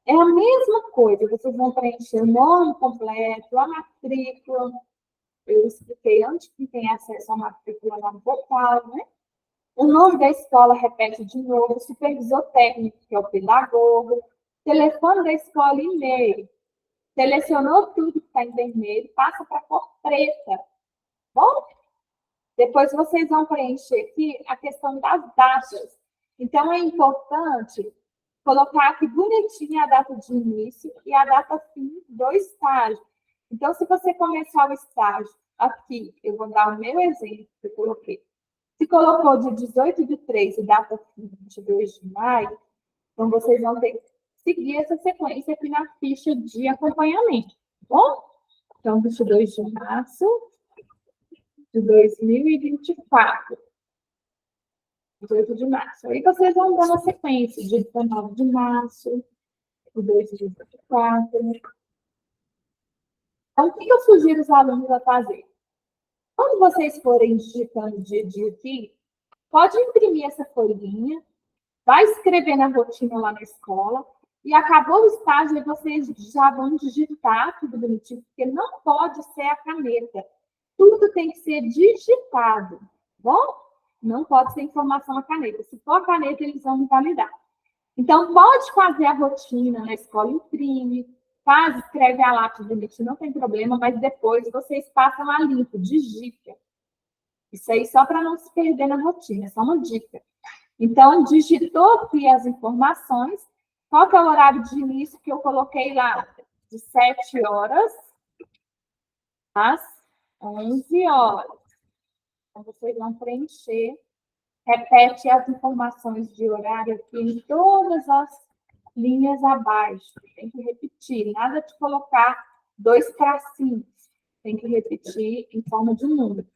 É a mesma coisa, vocês vão preencher o nome completo, a matrícula. Eu expliquei antes que tem acesso à matrícula lá no portal, né? O nome da escola repete de novo, o supervisor técnico, que é o pedagogo, telefone da escola e e-mail. Selecionou tudo que está em vermelho, passa para a cor preta. Bom? Depois vocês vão preencher aqui a questão das datas. Então, é importante colocar aqui bonitinha a data de início e a data fim do estágio. Então, se você começar o estágio aqui, eu vou dar o meu exemplo que eu coloquei. Se colocou dia 18 de 3 e data fim 22 de maio, então vocês vão ter que seguir essa sequência aqui na ficha de acompanhamento, tá bom? Então, 22 de março de 2024. 18 de março. Aí vocês vão dar uma sequência de 19 de março de 2024. Então, o que eu sugiro os alunos a fazer? Quando vocês forem digitando dia a dia aqui, pode imprimir essa folhinha, vai escrever na rotina lá na escola, e acabou o estágio e vocês já vão digitar tudo bonitinho, porque não pode ser a caneta. Tudo tem que ser digitado, bom? Não pode ser informação à caneta. Se for a caneta, eles vão invalidar. Então, pode fazer a rotina na escola, imprime, faz, escreve a lápis bonitinho, não tem problema, mas depois vocês passam a limpo, digita. Isso aí só para não se perder na rotina, é só uma dica. Então, digitou aqui as informações. Qual que é o horário de início que eu coloquei lá? De 7 horas às 11 horas. Então, vocês vão preencher. Repete as informações de horário aqui em todas as linhas abaixo. Tem que repetir, nada de colocar 2 tracinhos. Tem que repetir em forma de número.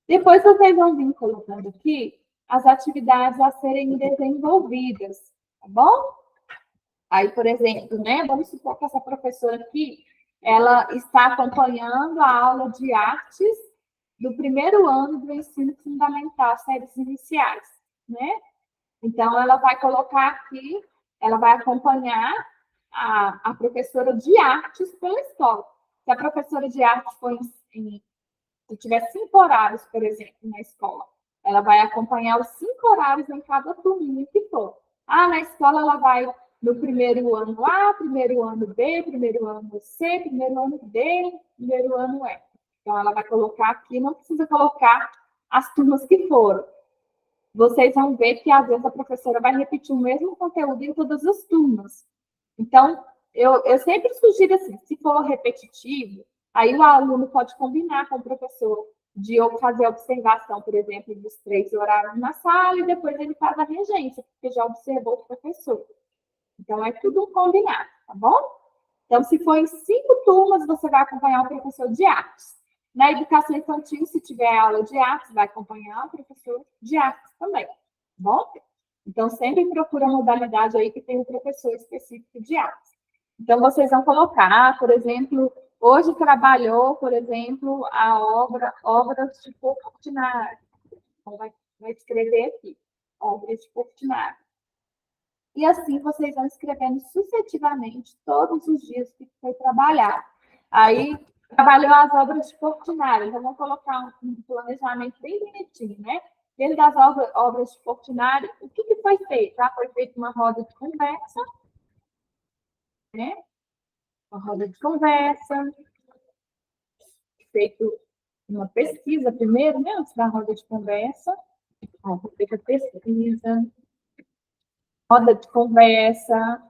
Depois vocês vão vir colocando aqui as atividades a serem desenvolvidas, tá bom? Aí, por exemplo, né, vamos supor que essa professora aqui, ela está acompanhando a aula de artes do primeiro ano do ensino fundamental, séries iniciais, né? Então, ela vai colocar aqui, ela vai acompanhar a professora de artes pela escola. Se a professora de artes for se tiver 5 horários, por exemplo, na escola, ela vai acompanhar os 5 horários em cada turminha que for. Na escola ela vai no primeiro ano A, primeiro ano B, primeiro ano C, primeiro ano D, primeiro ano E. Então, ela vai colocar aqui, não precisa colocar as turmas que foram. Vocês vão ver que, às vezes, a professora vai repetir o mesmo conteúdo em todas as turmas. Então, eu sempre sugiro assim, se for repetitivo, aí o aluno pode combinar com o professor de fazer a observação, por exemplo, dos 3 horários na sala e depois ele faz a regência, porque já observou o professor. Então, é tudo um combinado, tá bom? Então, se for em 5 turmas, você vai acompanhar o professor de artes. Na educação infantil, se tiver aula de artes, vai acompanhar o professor de artes também, tá bom? Então, sempre procura a modalidade aí que tem um professor específico de artes. Então, vocês vão colocar, por exemplo, hoje trabalhou, por exemplo, obras de Portinari. Então, vai escrever aqui, obras de Portinari. E assim vocês vão escrevendo sucessivamente todos os dias que foi trabalhar. Aí, trabalhou as obras de Portinari, então vamos colocar um planejamento bem bonitinho, né? Dentro das obras de Portinari, o que foi feito? Foi feita uma roda de conversa, né? Uma roda de conversa, feito uma pesquisa primeiro, né? Antes da roda de conversa. Foi feita pesquisa, roda de conversa,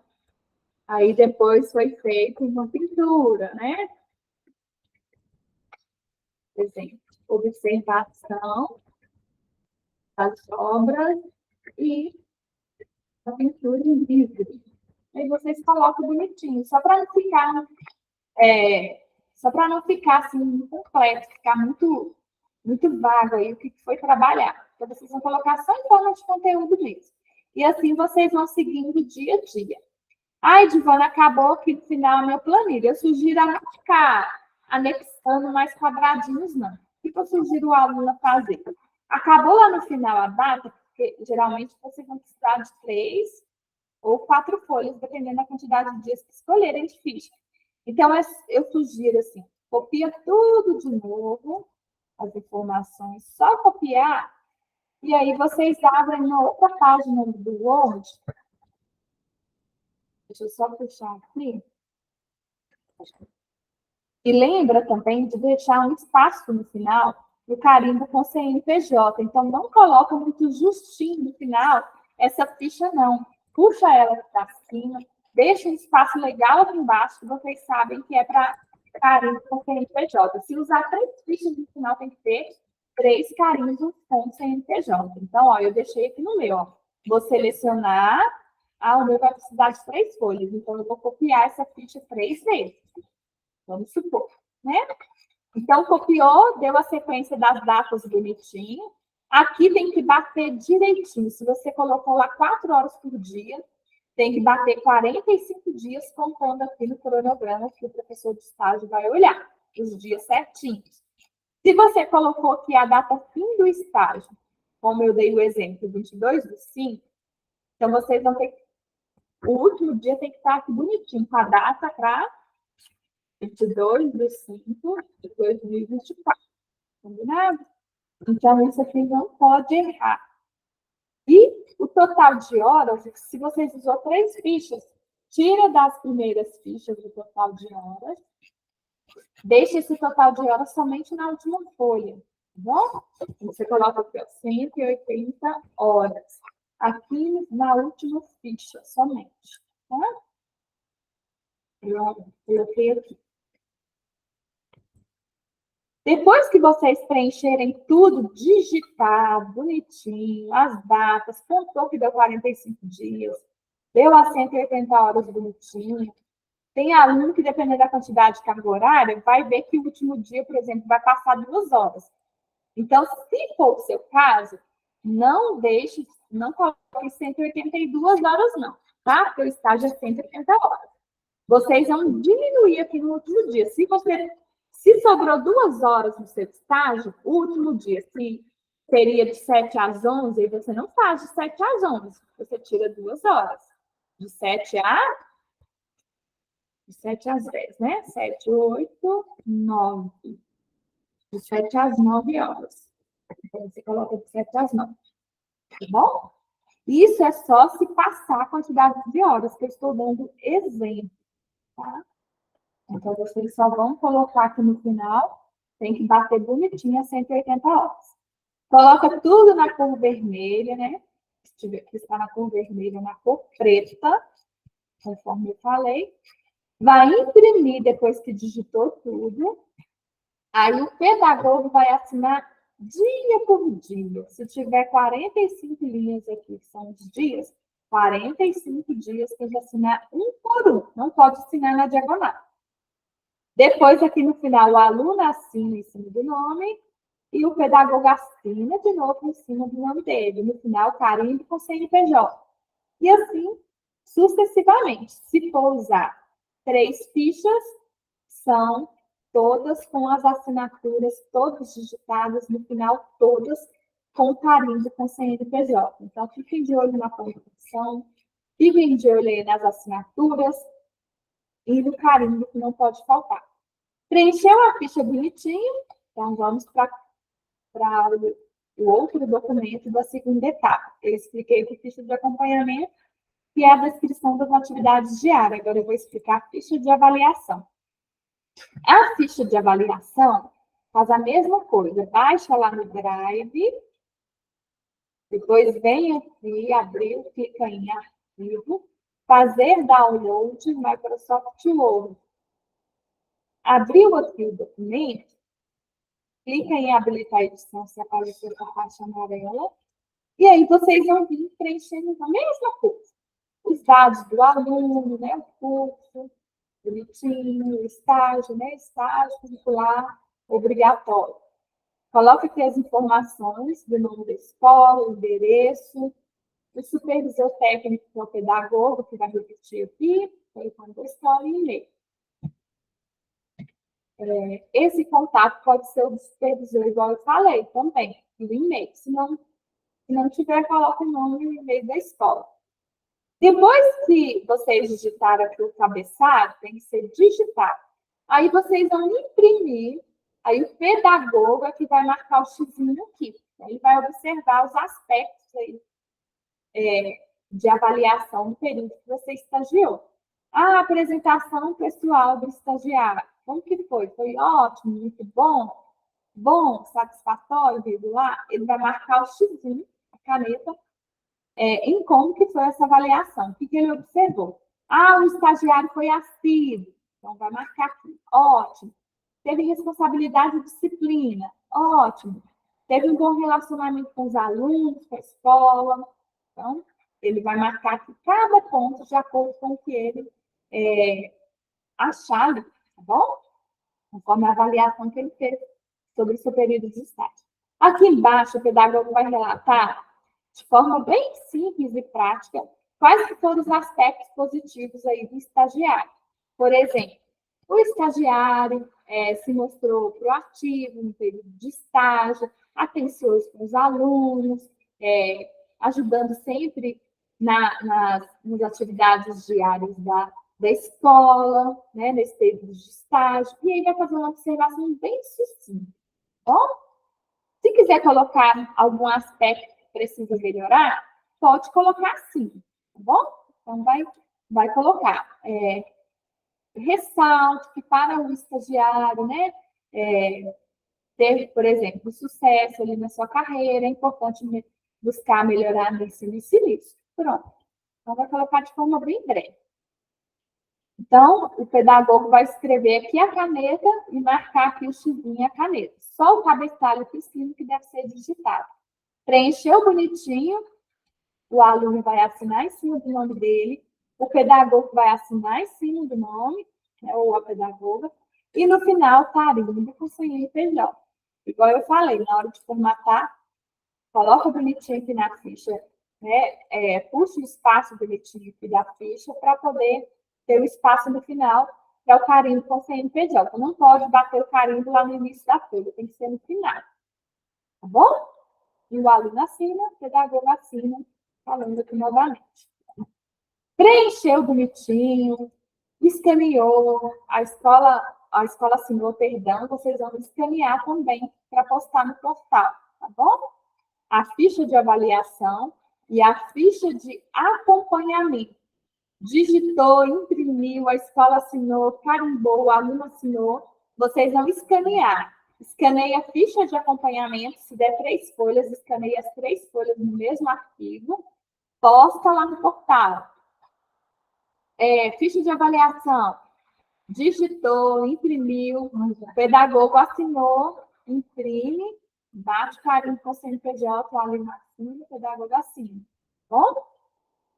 aí depois foi feita uma pintura, né? Por exemplo, observação das obras e a pintura em vidro. Aí vocês colocam bonitinho, só para não ficar assim muito completo, ficar muito vago aí o que foi trabalhar. Então, vocês vão colocar só em forma de conteúdo mesmo. E assim vocês vão seguindo dia a dia. Divana, acabou aqui no final a minha planilha. Eu sugiro a não ficar anexando mais quadradinhos, não. O que eu sugiro o aluno fazer? Acabou lá no final a data, porque geralmente vocês vão precisar de 3 ou 4 folhas, dependendo da quantidade de dias que escolherem de ficha. Então, eu sugiro assim, copia tudo de novo, as informações, só copiar, e aí vocês abrem uma outra página do Word. Deixa eu só fechar aqui. E lembra também de deixar um espaço no final do carimbo com CNPJ. Então, não coloca muito justinho no final essa ficha, não. Puxa ela para cima, deixa um espaço legal aqui embaixo, que vocês sabem que é para carimbo com CNPJ. Se usar 3 fichas no final, tem que ter 3 carimbos com CNPJ. Então, eu deixei aqui no meu. Vou selecionar. O meu vai precisar de 3 folhas. Então, eu vou copiar essa ficha 3 vezes. Vamos supor, né? Então, copiou, deu a sequência das datas bonitinho. Aqui tem que bater direitinho. Se você colocou lá 4 horas por dia, tem que bater 45 dias, contando aqui no cronograma que o professor de estágio vai olhar, os dias certinhos. Se você colocou aqui a data fim do estágio, como eu dei o exemplo, 22/5, então vocês vão ter que... O último dia tem que estar aqui bonitinho, com a data para 22/5/2024. Combinado? Então, isso aqui não pode errar. E o total de horas, se vocês usou 3 fichas, tira das primeiras fichas o total de horas, deixa esse total de horas somente na última folha, tá bom? Você coloca aqui, 180 horas. Aqui na última ficha, somente. Tá? Eu coloquei aqui. Depois que vocês preencherem tudo, digitar bonitinho, as datas, contou que deu 45 dias, deu as 180 horas bonitinho. Tem aluno que, dependendo da quantidade de carga horária, vai ver que o último dia, por exemplo, vai passar 2 horas. Então, se for o seu caso, não deixe, não coloque 182 horas, não, tá? Porque o estágio é 180 horas. Vocês vão diminuir aqui no último dia. Se sobrou 2 horas no seu estágio, o último dia, se seria de 7 às 11, você não faz de 7 às 11, você tira 2 horas. De 7 às 10, né? 7, 8, 9. De 7 às 9 horas. Então, você coloca de 7 às 9. Tá bom? Isso é só se passar a quantidade de horas, que eu estou dando exemplo, tá? Então, vocês só vão colocar aqui no final, tem que bater bonitinho as 180 horas. Coloca tudo na cor vermelha, né? Se tiver que estar na cor vermelha, na cor preta, conforme eu falei. Vai imprimir depois que digitou tudo. Aí o pedagogo vai assinar dia por dia. Se tiver 45 linhas aqui, que são os dias, 45 dias tem que assinar um por um. Não pode assinar na diagonal. Depois, aqui no final, o aluno assina em cima do nome e o pedagogo assina de novo em cima do nome dele. No final, carimbo com CNPJ. E assim, sucessivamente. Se for usar 3 fichas, são todas com as assinaturas, todas digitadas, no final, todas com carimbo com CNPJ. Então, fiquem de olho na pontuação, fiquem de olho aí nas assinaturas e no carimbo, que não pode faltar. Preencheu a ficha bonitinho, então vamos para o outro documento da segunda etapa. Eu expliquei que ficha de acompanhamento, que é a descrição das atividades diárias. Agora eu vou explicar a ficha de avaliação. A ficha de avaliação faz a mesma coisa. Baixa lá no Drive, depois vem aqui, abrir, clica em arquivo, fazer download no Microsoft Word. Abriu aqui o documento, clica em habilitar a edição, se aparecer essa faixa amarela, e aí vocês vão vir preenchendo a mesma coisa. Os dados do aluno, né, o curso, bonitinho, estágio, né, estágio curricular obrigatório. Coloque aqui as informações do nome da escola, o endereço, o supervisor técnico, que é o pedagogo, que vai repetir aqui, o telefone da escola e e-mail. Esse contato pode ser o do supervisor, igual eu falei, também, do e-mail. Se não tiver, coloque o nome e o e-mail da escola. Depois que vocês digitaram aqui o cabeçalho, tem que ser digitado. Aí vocês vão imprimir, aí o pedagogo é que vai marcar o xizinho aqui. Ele vai observar os aspectos aí, de avaliação do período que você estagiou. A apresentação pessoal do estagiário. Como que foi? Foi ótimo, muito bom? Bom, satisfatório, regular? Ele vai marcar o xizinho, a caneta, em como que foi essa avaliação. O que ele observou? O estagiário foi assíduo. Então, vai marcar aqui. Ótimo. Teve responsabilidade e disciplina. Ótimo. Teve um bom relacionamento com os alunos, com a escola. Então, ele vai marcar aqui cada ponto de acordo com o que ele achar ali, tá bom? Conforme a avaliação que ele fez sobre o seu período de estágio. Aqui embaixo, o pedagogo vai relatar, de forma bem simples e prática, quais foram os aspectos positivos aí do estagiário. Por exemplo, o estagiário se mostrou proativo no período de estágio, atencioso com os alunos, ajudando sempre nas atividades diárias da escola, né, nesse período de estágio, e aí vai fazer uma observação bem sucinta. Bom, se quiser colocar algum aspecto que precisa melhorar, pode colocar sim, tá bom? Então, vai colocar. Ressalto que para o estagiário, né, ter, por exemplo, sucesso ali na sua carreira, é importante buscar melhorar nisso. Pronto. Então, vai colocar de forma bem breve. Então, o pedagogo vai escrever aqui a caneta e marcar aqui o xizinho a caneta. Só o cabeçalho aqui em cima que deve ser digitado. Preencheu bonitinho, o aluno vai assinar em cima do nome dele, o pedagogo vai assinar em cima do nome, né, ou a pedagoga, e no final, carimbo com CNPJ. Igual eu falei, na hora de formatar, coloca bonitinho aqui na ficha, né, puxa o espaço bonitinho aqui da ficha para poder ter o espaço no final, que é o carimbo com CNPJ. Não pode bater o carimbo lá no início da folha, tem que ser no final. Tá bom? E o aluno assina, o pedagogo assina, falando aqui novamente. Preencheu bonitinho, escaneou, a escola assinou, perdão, vocês vão escanear também para postar no portal, tá bom? A ficha de avaliação e a ficha de acompanhamento. Digitou, imprimiu, a escola assinou, carimbou, o aluno assinou, vocês vão escanear. Escaneia a ficha de acompanhamento, se der 3 folhas, escaneia as 3 folhas no mesmo arquivo, posta lá no portal. Ficha de avaliação, digitou, imprimiu, o pedagogo assinou, imprime, bate carimbo com o CNPJ, o aluno assina, o pedagogo assina. Bom?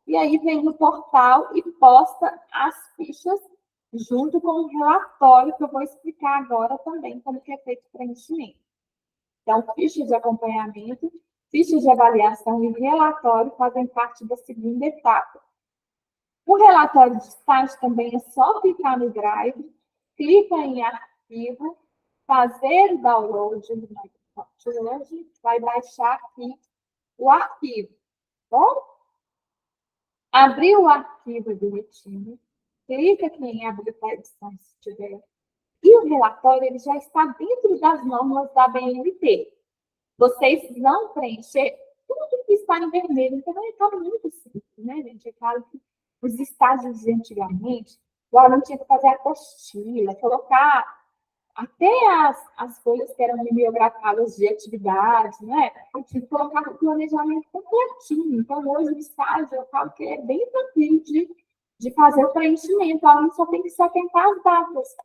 E aí vem no portal e posta as fichas junto com o relatório, que eu vou explicar agora também como que é feito o preenchimento. Então, ficha de acompanhamento, ficha de avaliação e relatório fazem parte da segunda etapa. O relatório de estágio também é só clicar no Drive, clica em arquivo, fazer o download do Microsoft Word, vai baixar aqui o arquivo, bom? Abrir o arquivo bonitinho, clica aqui em abrir para edição se tiver. E o relatório ele já está dentro das normas da BNT. Vocês vão preencher tudo que está em vermelho. Então, é claro, muito simples, né, gente? É claro que os estágios de antigamente, o aluno tinha que fazer a apostila, colocar até as folhas que eram mimeografadas de atividade, né? Eu tinha que colocar o planejamento completinho. Então, hoje, o estágio, eu falo que é bem tranquilo de fazer o preenchimento. O aluno só tem que se atentar às datas,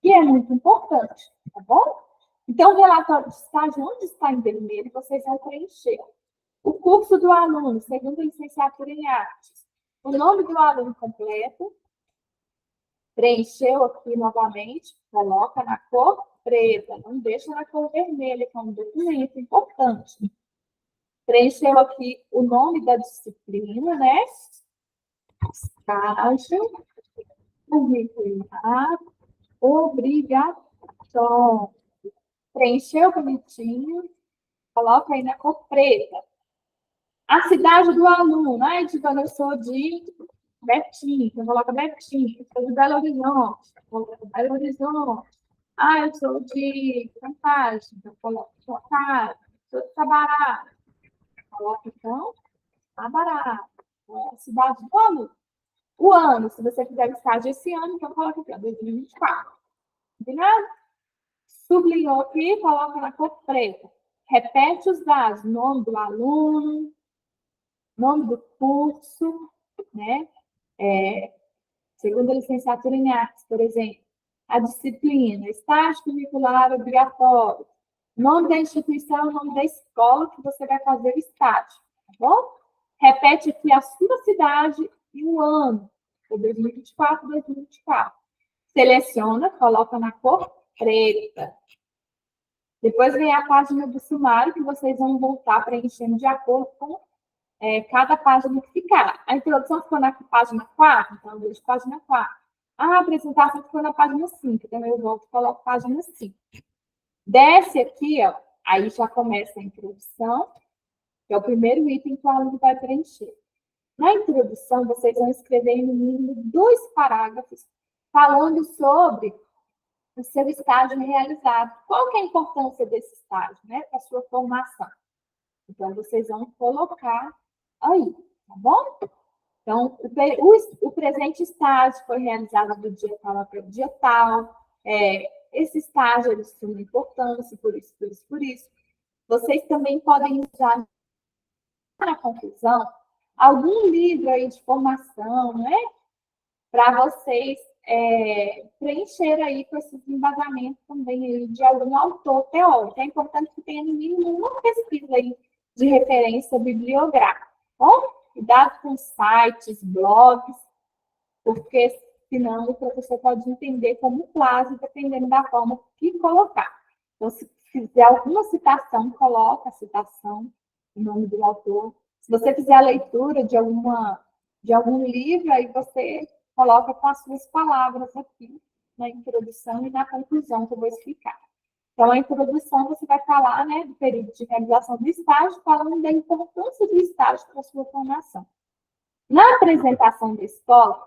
que é muito importante, tá bom? Então, o relatório de estágio, onde está em vermelho, vocês vão preencher. O curso do aluno, segunda licenciatura em artes. O nome do aluno completo. Preencheu aqui novamente, coloca na cor preta, não deixa na cor vermelha, que é um documento importante. Preencheu aqui o nome da disciplina, né? Estágio curricular obrigatório. Preencheu bonitinho, coloca aí na cor preta. A cidade do aluno, né? Tipo, eu sou de Betim, então coloca Betim. Eu sou de Belo Horizonte, coloca Belo Horizonte. Eu sou de Contagem, então coloco Contagem. Sou de Sabará, coloca então Sabará. A cidade do aluno. O ano, se você fizer estágio esse ano, então coloca aqui, 2024. Combinado? Sublinhou aqui, coloca na cor preta. Repete os dados, nome do aluno, nome do curso, né? Segunda licenciatura em artes, por exemplo. A disciplina, estágio curricular obrigatório. Nome da instituição, nome da escola que você vai fazer o estágio, tá bom? Repete aqui a sua cidade e o ano, 2024, 2024. Seleciona, coloca na cor preta. Depois vem a página do sumário, que vocês vão voltar preenchendo de acordo com cada página que ficar. A introdução ficou na página 4, então eu deixo página 4. A apresentação ficou na página 5, então eu volto e coloco página 5. Desce aqui, ó, aí já começa a introdução, que é o primeiro item que o aluno vai preencher. Na introdução, vocês vão escrever no mínimo 2 parágrafos falando sobre o seu estágio realizado. Qual que é a importância desse estágio, né, para a sua formação? Então, vocês vão colocar aí, tá bom? Então, o presente estágio foi realizado do dia tal até o dia tal. Esse estágio é de suma importância, por isso, por isso, por isso. Vocês também podem usar na conclusão algum livro aí de formação, né? Para vocês preencher aí com esses embasamentos também aí de algum autor teórico. É importante que tenha no mínimo uma pesquisa aí de referência bibliográfica. Bom, cuidado com sites, blogs, porque senão o professor pode entender como plágio, dependendo da forma que colocar. Então, se fizer alguma citação, coloca a citação, o nome do autor. Se você fizer a leitura de algum livro, aí você coloca com as suas palavras aqui, na introdução e na conclusão, que eu vou explicar. Então, a introdução, você vai falar, né, do período de realização do estágio, falando da importância do estágio para a sua formação. Na apresentação da escola,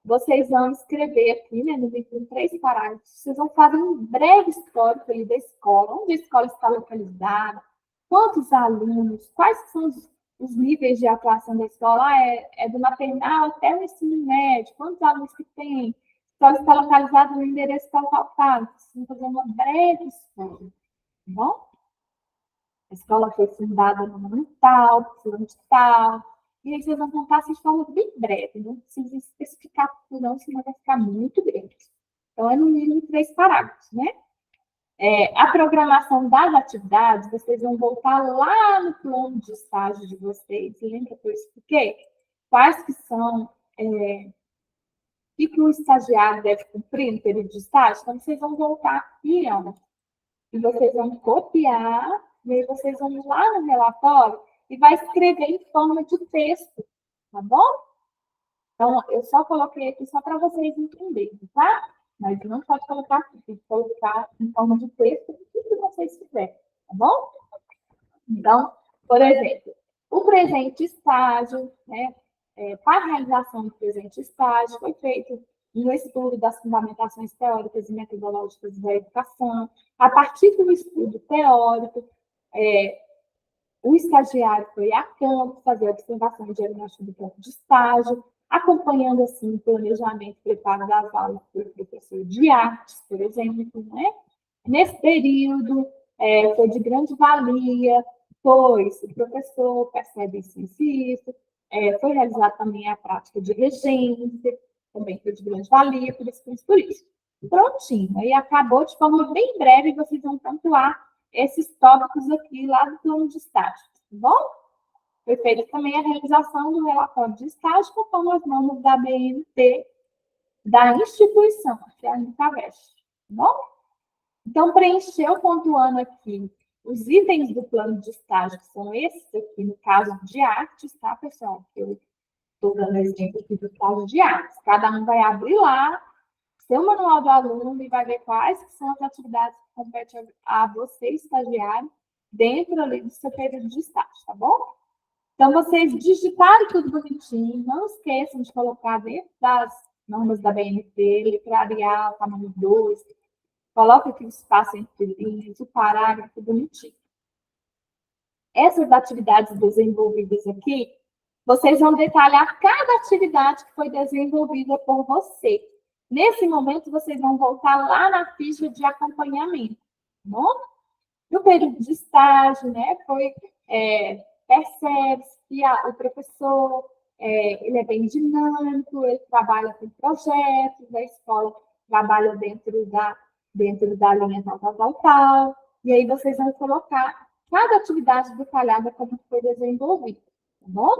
vocês vão escrever aqui, né, no livro, 3 parágrafos. Vocês vão fazer um breve histórico ali da escola, onde a escola está localizada, quantos alunos, quais são os níveis de atuação da escola, é do maternal até o ensino médio, quantos alunos que tem, a escola está localizada no endereço tal. Vocês vão fazer uma breve história, tá bom? A escola foi fundada no ano tal, fulano de tal. E aí vocês vão contar essa história bem breve, não precisa especificar tudo não, senão vai ficar muito grande. Então, é no mínimo 3 parágrafos, né? A programação das atividades, vocês vão voltar lá no plano de estágio de vocês. Lembra que eu expliquei? Quais que são, o que o estagiário deve cumprir no período de estágio? Então, vocês vão voltar aqui, ó, e vocês vão copiar, e aí vocês vão lá no relatório e vai escrever em forma de texto, tá bom? Então, eu só coloquei aqui só para vocês entenderem, tá? Mas não pode colocar aqui, tem que colocar em forma de texto, o que vocês quiserem, tá bom? Então, por exemplo, o presente estágio, né? Para a realização do presente estágio, foi feito um estudo das fundamentações teóricas e metodológicas da educação. A partir do estudo teórico, o estagiário foi a campo fazer observação e diagnóstico do campo de estágio, acompanhando, assim, o planejamento e preparo das aulas pelo professor de artes, por exemplo, né? Nesse período, foi de grande valia, pois o professor percebe isso, foi realizada também a prática de regência, também foi de grande valia, por isso. Prontinho, aí acabou de forma bem breve, vocês vão pontuar esses tópicos aqui lá do plano de estágio, tá bom? Foi feita também a realização do relatório de estágio conforme as normas da BNT da instituição, que é a Unicavest, tá bom? Então, preencheu pontuando aqui os itens do plano de estágio, que são esses aqui, no caso de artes, tá, pessoal? Eu estou dando exemplo aqui do estágio de artes. Cada um vai abrir lá seu manual do aluno e vai ver quais são as atividades que competem a você, estagiário, dentro ali do seu período de estágio, tá bom? Então, vocês digitarem tudo bonitinho, não esqueçam de colocar dentro das normas da BNT, letra Arial, tamanho 2, coloca aqui o espaço entre linhas, o parágrafo bonitinho. Essas atividades desenvolvidas aqui, vocês vão detalhar cada atividade que foi desenvolvida por você. Nesse momento, vocês vão voltar lá na ficha de acompanhamento, tá bom? No período de estágio, né, percebe-se que o professor ele é bem dinâmico, ele trabalha com projetos, a escola trabalha dentro da linha tal. E aí vocês vão colocar cada atividade detalhada como foi desenvolvida, tá bom?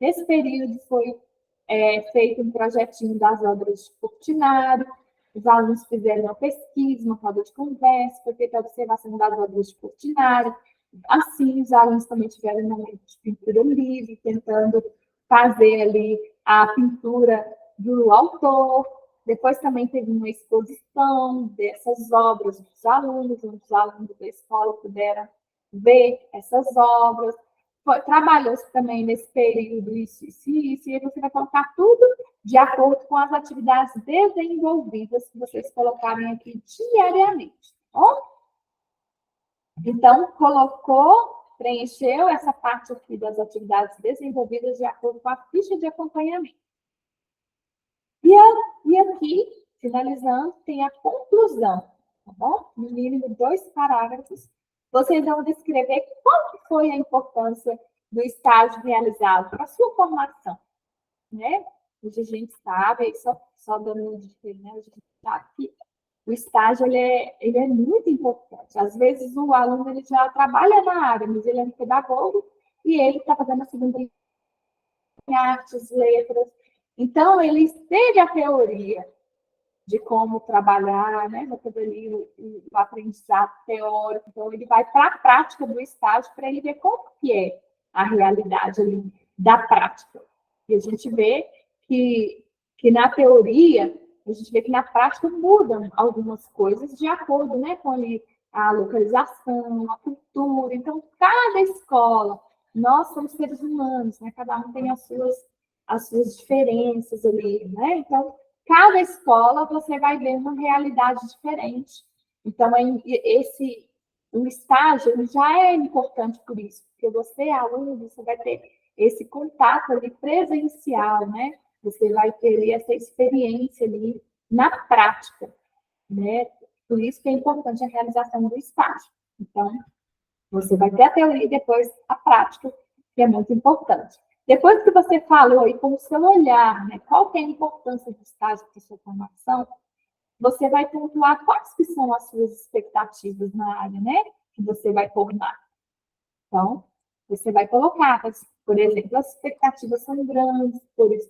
Nesse período foi feito um projetinho das obras de Portinari, os alunos fizeram uma pesquisa, uma roda de conversa, foi feita a observação das obras de Portinari. Assim, os alunos também tiveram um momento de pintura livre, tentando fazer ali a pintura do autor. Depois também teve uma exposição dessas obras dos alunos, onde os alunos da escola puderam ver essas obras. Trabalhou-se também nesse período isso, e aí você vai colocar tudo de acordo com as atividades desenvolvidas que vocês colocarem aqui diariamente, tá bom? Então, preencheu essa parte aqui das atividades desenvolvidas de acordo com a ficha de acompanhamento. E aqui, finalizando, tem a conclusão, tá bom? No mínimo 2 parágrafos. Vocês vão descrever qual foi a importância do estágio realizado para a sua formação, né? hoje a gente sabe, só dando um dica, né? A gente sabe que o estágio ele é muito importante. Às vezes o aluno ele já trabalha na área, mas ele é um pedagogo e ele está fazendo a segunda em artes, letras. Então, ele teve a teoria de como trabalhar, né, o aprendizado teórico. Então, ele vai para a prática do estágio para ele ver como que é a realidade ali da prática. E a gente vê que na teoria, a gente vê que na prática mudam algumas coisas de acordo, né, com ali, a localização, a cultura. Então, cada escola, nós somos seres humanos, né, cada um tem as suas diferenças ali, né? Então, cada escola você vai ver uma realidade diferente. Então, o estágio já é importante por isso, porque você, aluno, você vai ter esse contato ali presencial, né? Você vai ter ali essa experiência ali na prática, né? Por isso que é importante a realização do estágio. Então, você vai ter a teoria e depois a prática, que é muito importante. Depois que você falou aí com o seu olhar, né, qual que é a importância do estágio para a sua formação, você vai pontuar quais que são as suas expectativas na área, né, que você vai formar. Então, você vai colocar, por exemplo, as expectativas são grandes, por isso,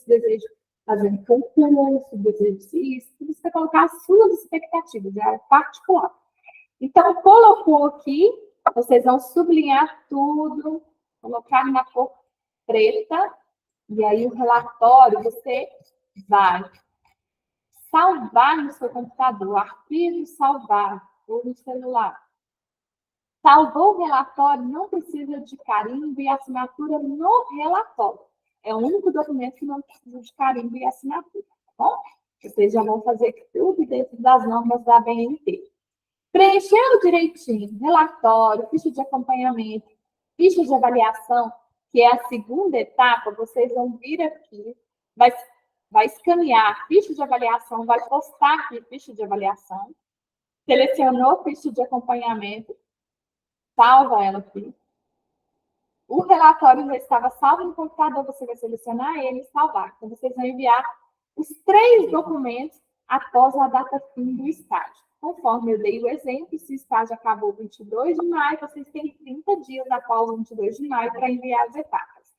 desejo fazer um concurso, desejo isso, você vai colocar as suas expectativas, é particular. Então, colocou aqui, vocês vão sublinhar tudo, colocar na cor preta, e aí o relatório você vai salvar no seu computador, arquivo salvar, ou no celular. Salvou o relatório, não precisa de carimbo e assinatura no relatório. É o único documento que não precisa de carimbo e assinatura, tá bom? Vocês já vão fazer tudo dentro das normas da BNT. Preenchendo direitinho, relatório, ficha de acompanhamento, ficha de avaliação, que é a segunda etapa, vocês vão vir aqui, vai escanear ficha de avaliação, vai postar aqui ficha de avaliação, selecionou ficha de acompanhamento, salva ela aqui. O relatório já estava salvo no computador, você vai selecionar ele e salvar. Então, vocês vão enviar os 3 documentos após a data fim do estágio. Conforme eu dei o exemplo, se o estágio acabou 22 de maio, vocês têm 30 dias após o 22 de maio para enviar as etapas.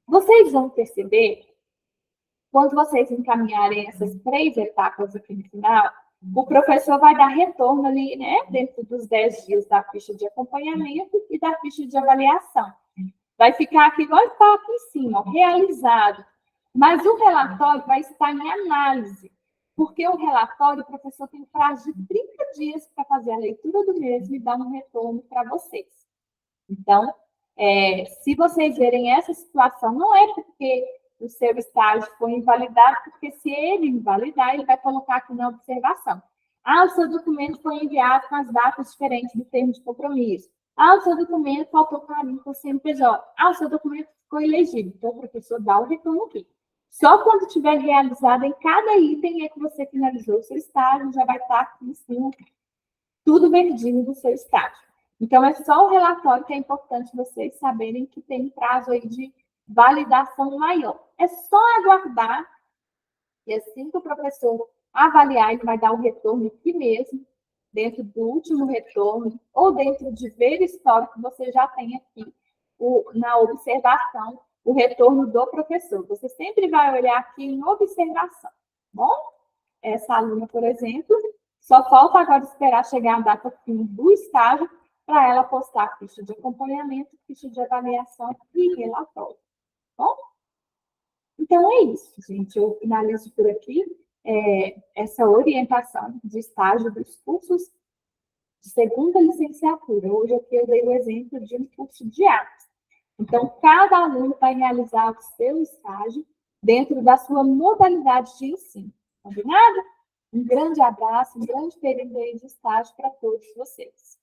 Vocês vão perceber, quando vocês encaminharem essas 3 etapas aqui no final, o professor vai dar retorno ali, né, dentro dos 10 dias da ficha de acompanhamento e da ficha de avaliação. Vai ficar aqui, igual está aqui em cima, ó, realizado. Mas o relatório vai estar em análise, porque o relatório, o professor tem prazo de 30 dias para fazer a leitura do mesmo e dar um retorno para vocês. Então, se vocês verem essa situação, não é porque o seu estágio foi invalidado, porque se ele invalidar, ele vai colocar aqui na observação. Ah, o seu documento foi enviado com as datas diferentes do termo de compromisso. Ah, o seu documento faltou carimbo com o CNPJ. Ah, o seu documento ficou ilegível. Então, o professor dá o retorno aqui. Só quando tiver realizado em cada item é que você finalizou o seu estágio, já vai estar aqui em cima tudo verdinho do seu estágio. Então, é só o relatório que é importante vocês saberem que tem prazo aí de validação maior. É só aguardar, e assim que o professor avaliar, ele vai dar o retorno aqui mesmo, dentro do último retorno, ou dentro de ver histórico, você já tem aqui na observação o retorno do professor. Você sempre vai olhar aqui em observação, tá bom? Essa aluna, por exemplo, só falta agora esperar chegar a data fim do estágio para ela postar ficha de acompanhamento, ficha de avaliação e relatório. Bom? Então, é isso, gente. Eu finalizo por aqui essa orientação de estágio dos cursos de segunda licenciatura. Hoje aqui eu dei o exemplo de um curso de artes. Então, cada aluno vai realizar o seu estágio dentro da sua modalidade de ensino. Combinado? Um grande abraço, um grande período de estágio para todos vocês.